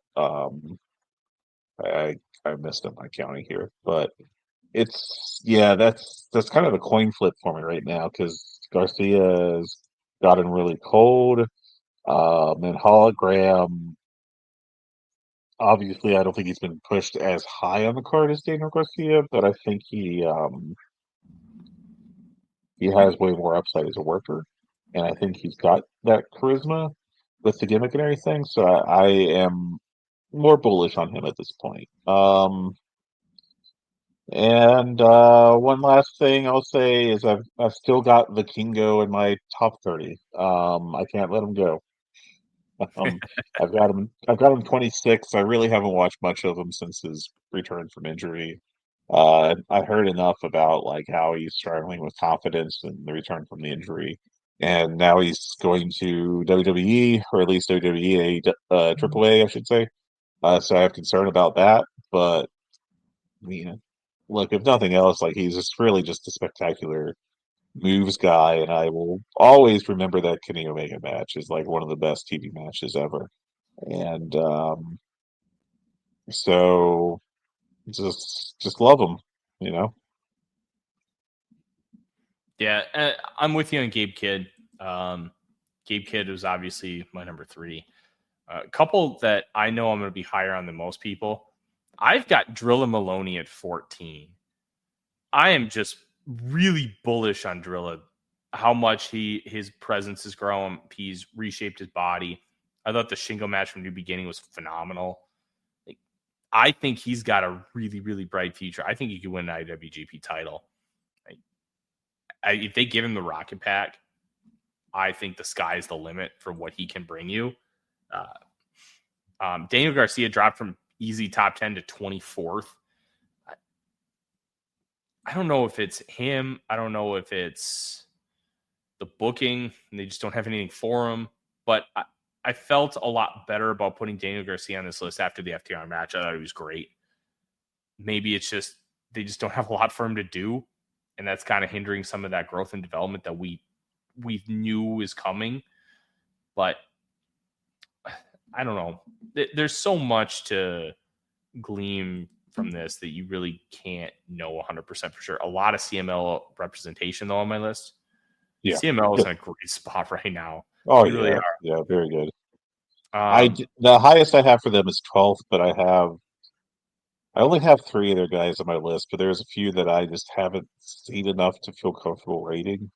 I messed up my counting here, but yeah, that's kind of a coin flip for me right now because Garcia's gotten really cold. And Hologram, obviously, I don't think he's been pushed as high on the card as Daniel Garcia, but I think he has way more upside as a worker, and I think he's got that charisma with the gimmick and everything. So I am more bullish on him at this point. And one last thing I'll say is I've still got the Kingo in my top 30. I can't let him go. Um, I've got him 26. I really haven't watched much of him since his return from injury. I heard enough about like how he's struggling with confidence and the return from the injury, and now he's going to WWE or at least WWE AAA, I should say. So I have concern about that. But I mean, look, if nothing else, like he's just really just a spectacular moves guy, and I will always remember that Kenny Omega match is like one of the best TV matches ever. And so just love him, you know. Yeah, I'm with you on Gabe Kidd. Gabe Kidd was obviously my number 3. A couple that I know I'm going to be higher on than most people. I've got Drilla Maloney at 14. I am just really bullish on Drilla, how much his presence has grown. He's reshaped his body. I thought the Shingo match from New Beginning was phenomenal. Like, I think he's got a really, really bright future. I think he could win an IWGP title. If they give him the Rocket Pack, I think the sky's the limit for what he can bring you. Daniel Garcia dropped from easy top 10 to 24th. I don't know if it's him. I don't know if it's the booking and they just don't have anything for him. But I felt a lot better about putting Daniel Garcia on this list after the FTR match. I thought he was great. Maybe it's just they just don't have a lot for him to do. And that's kind of hindering some of that growth and development that we knew is coming. But I don't know. There's so much to glean from this that you really can't know 100% for sure. A lot of CML representation, though, on my list. Yeah. CML is in a great spot right now. Oh, they really yeah. are. Yeah, very good. The highest I have for them is 12th, but I have I only have 3 other guys on my list, but there's a few that I just haven't seen enough to feel comfortable rating.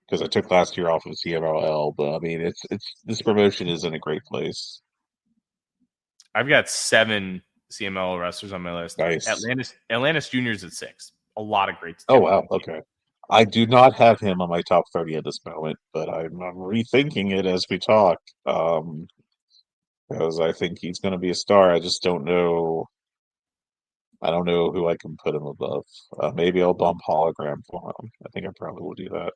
Because I took last year off of CMLL, but I mean, it's this promotion is in a great place. I've got 7 CML wrestlers on my list. Nice. Atlantis Junior's at 6. A lot of great. Oh wow, okay. I do not have him on my top 30 at this moment, but I'm rethinking it as we talk. Because I think he's going to be a star. I just don't know. I don't know who I can put him above. Maybe I'll bump hologram for him. I think I probably will do that.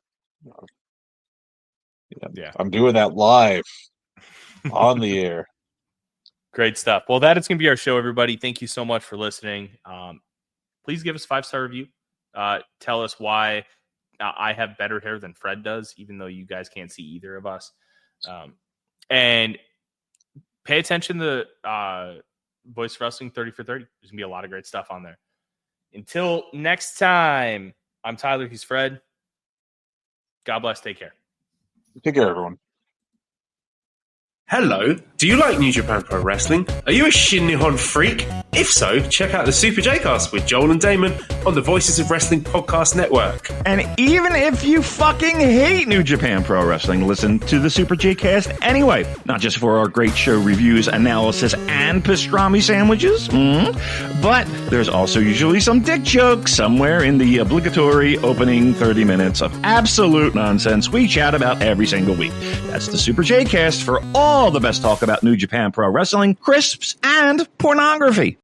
Yeah. I'm doing that live on the air. Great stuff. Well, that is going to be our show, everybody. Thank you so much for listening. Please give us a 5-star review. Tell us why I have better hair than Fred does, even though you guys can't see either of us. And pay attention to Voice of Wrestling 30 for 30. There's going to be a lot of great stuff on there. Until next time, I'm Tyler. He's Fred. God bless. Take care. Take care, everyone. Hello, do you like New Japan Pro Wrestling? Are you a Shin Nihon freak? If so, check out the Super J-Cast with Joel and Damon on the Voices of Wrestling Podcast Network. And even if you fucking hate New Japan Pro Wrestling, listen to the Super J-Cast anyway. Not just for our great show reviews, analysis, and pastrami sandwiches, but there's also usually some dick jokes somewhere in the obligatory opening 30 minutes of absolute nonsense we chat about every single week. That's the Super J-Cast for all the best talk about New Japan Pro Wrestling, crisps, and pornography.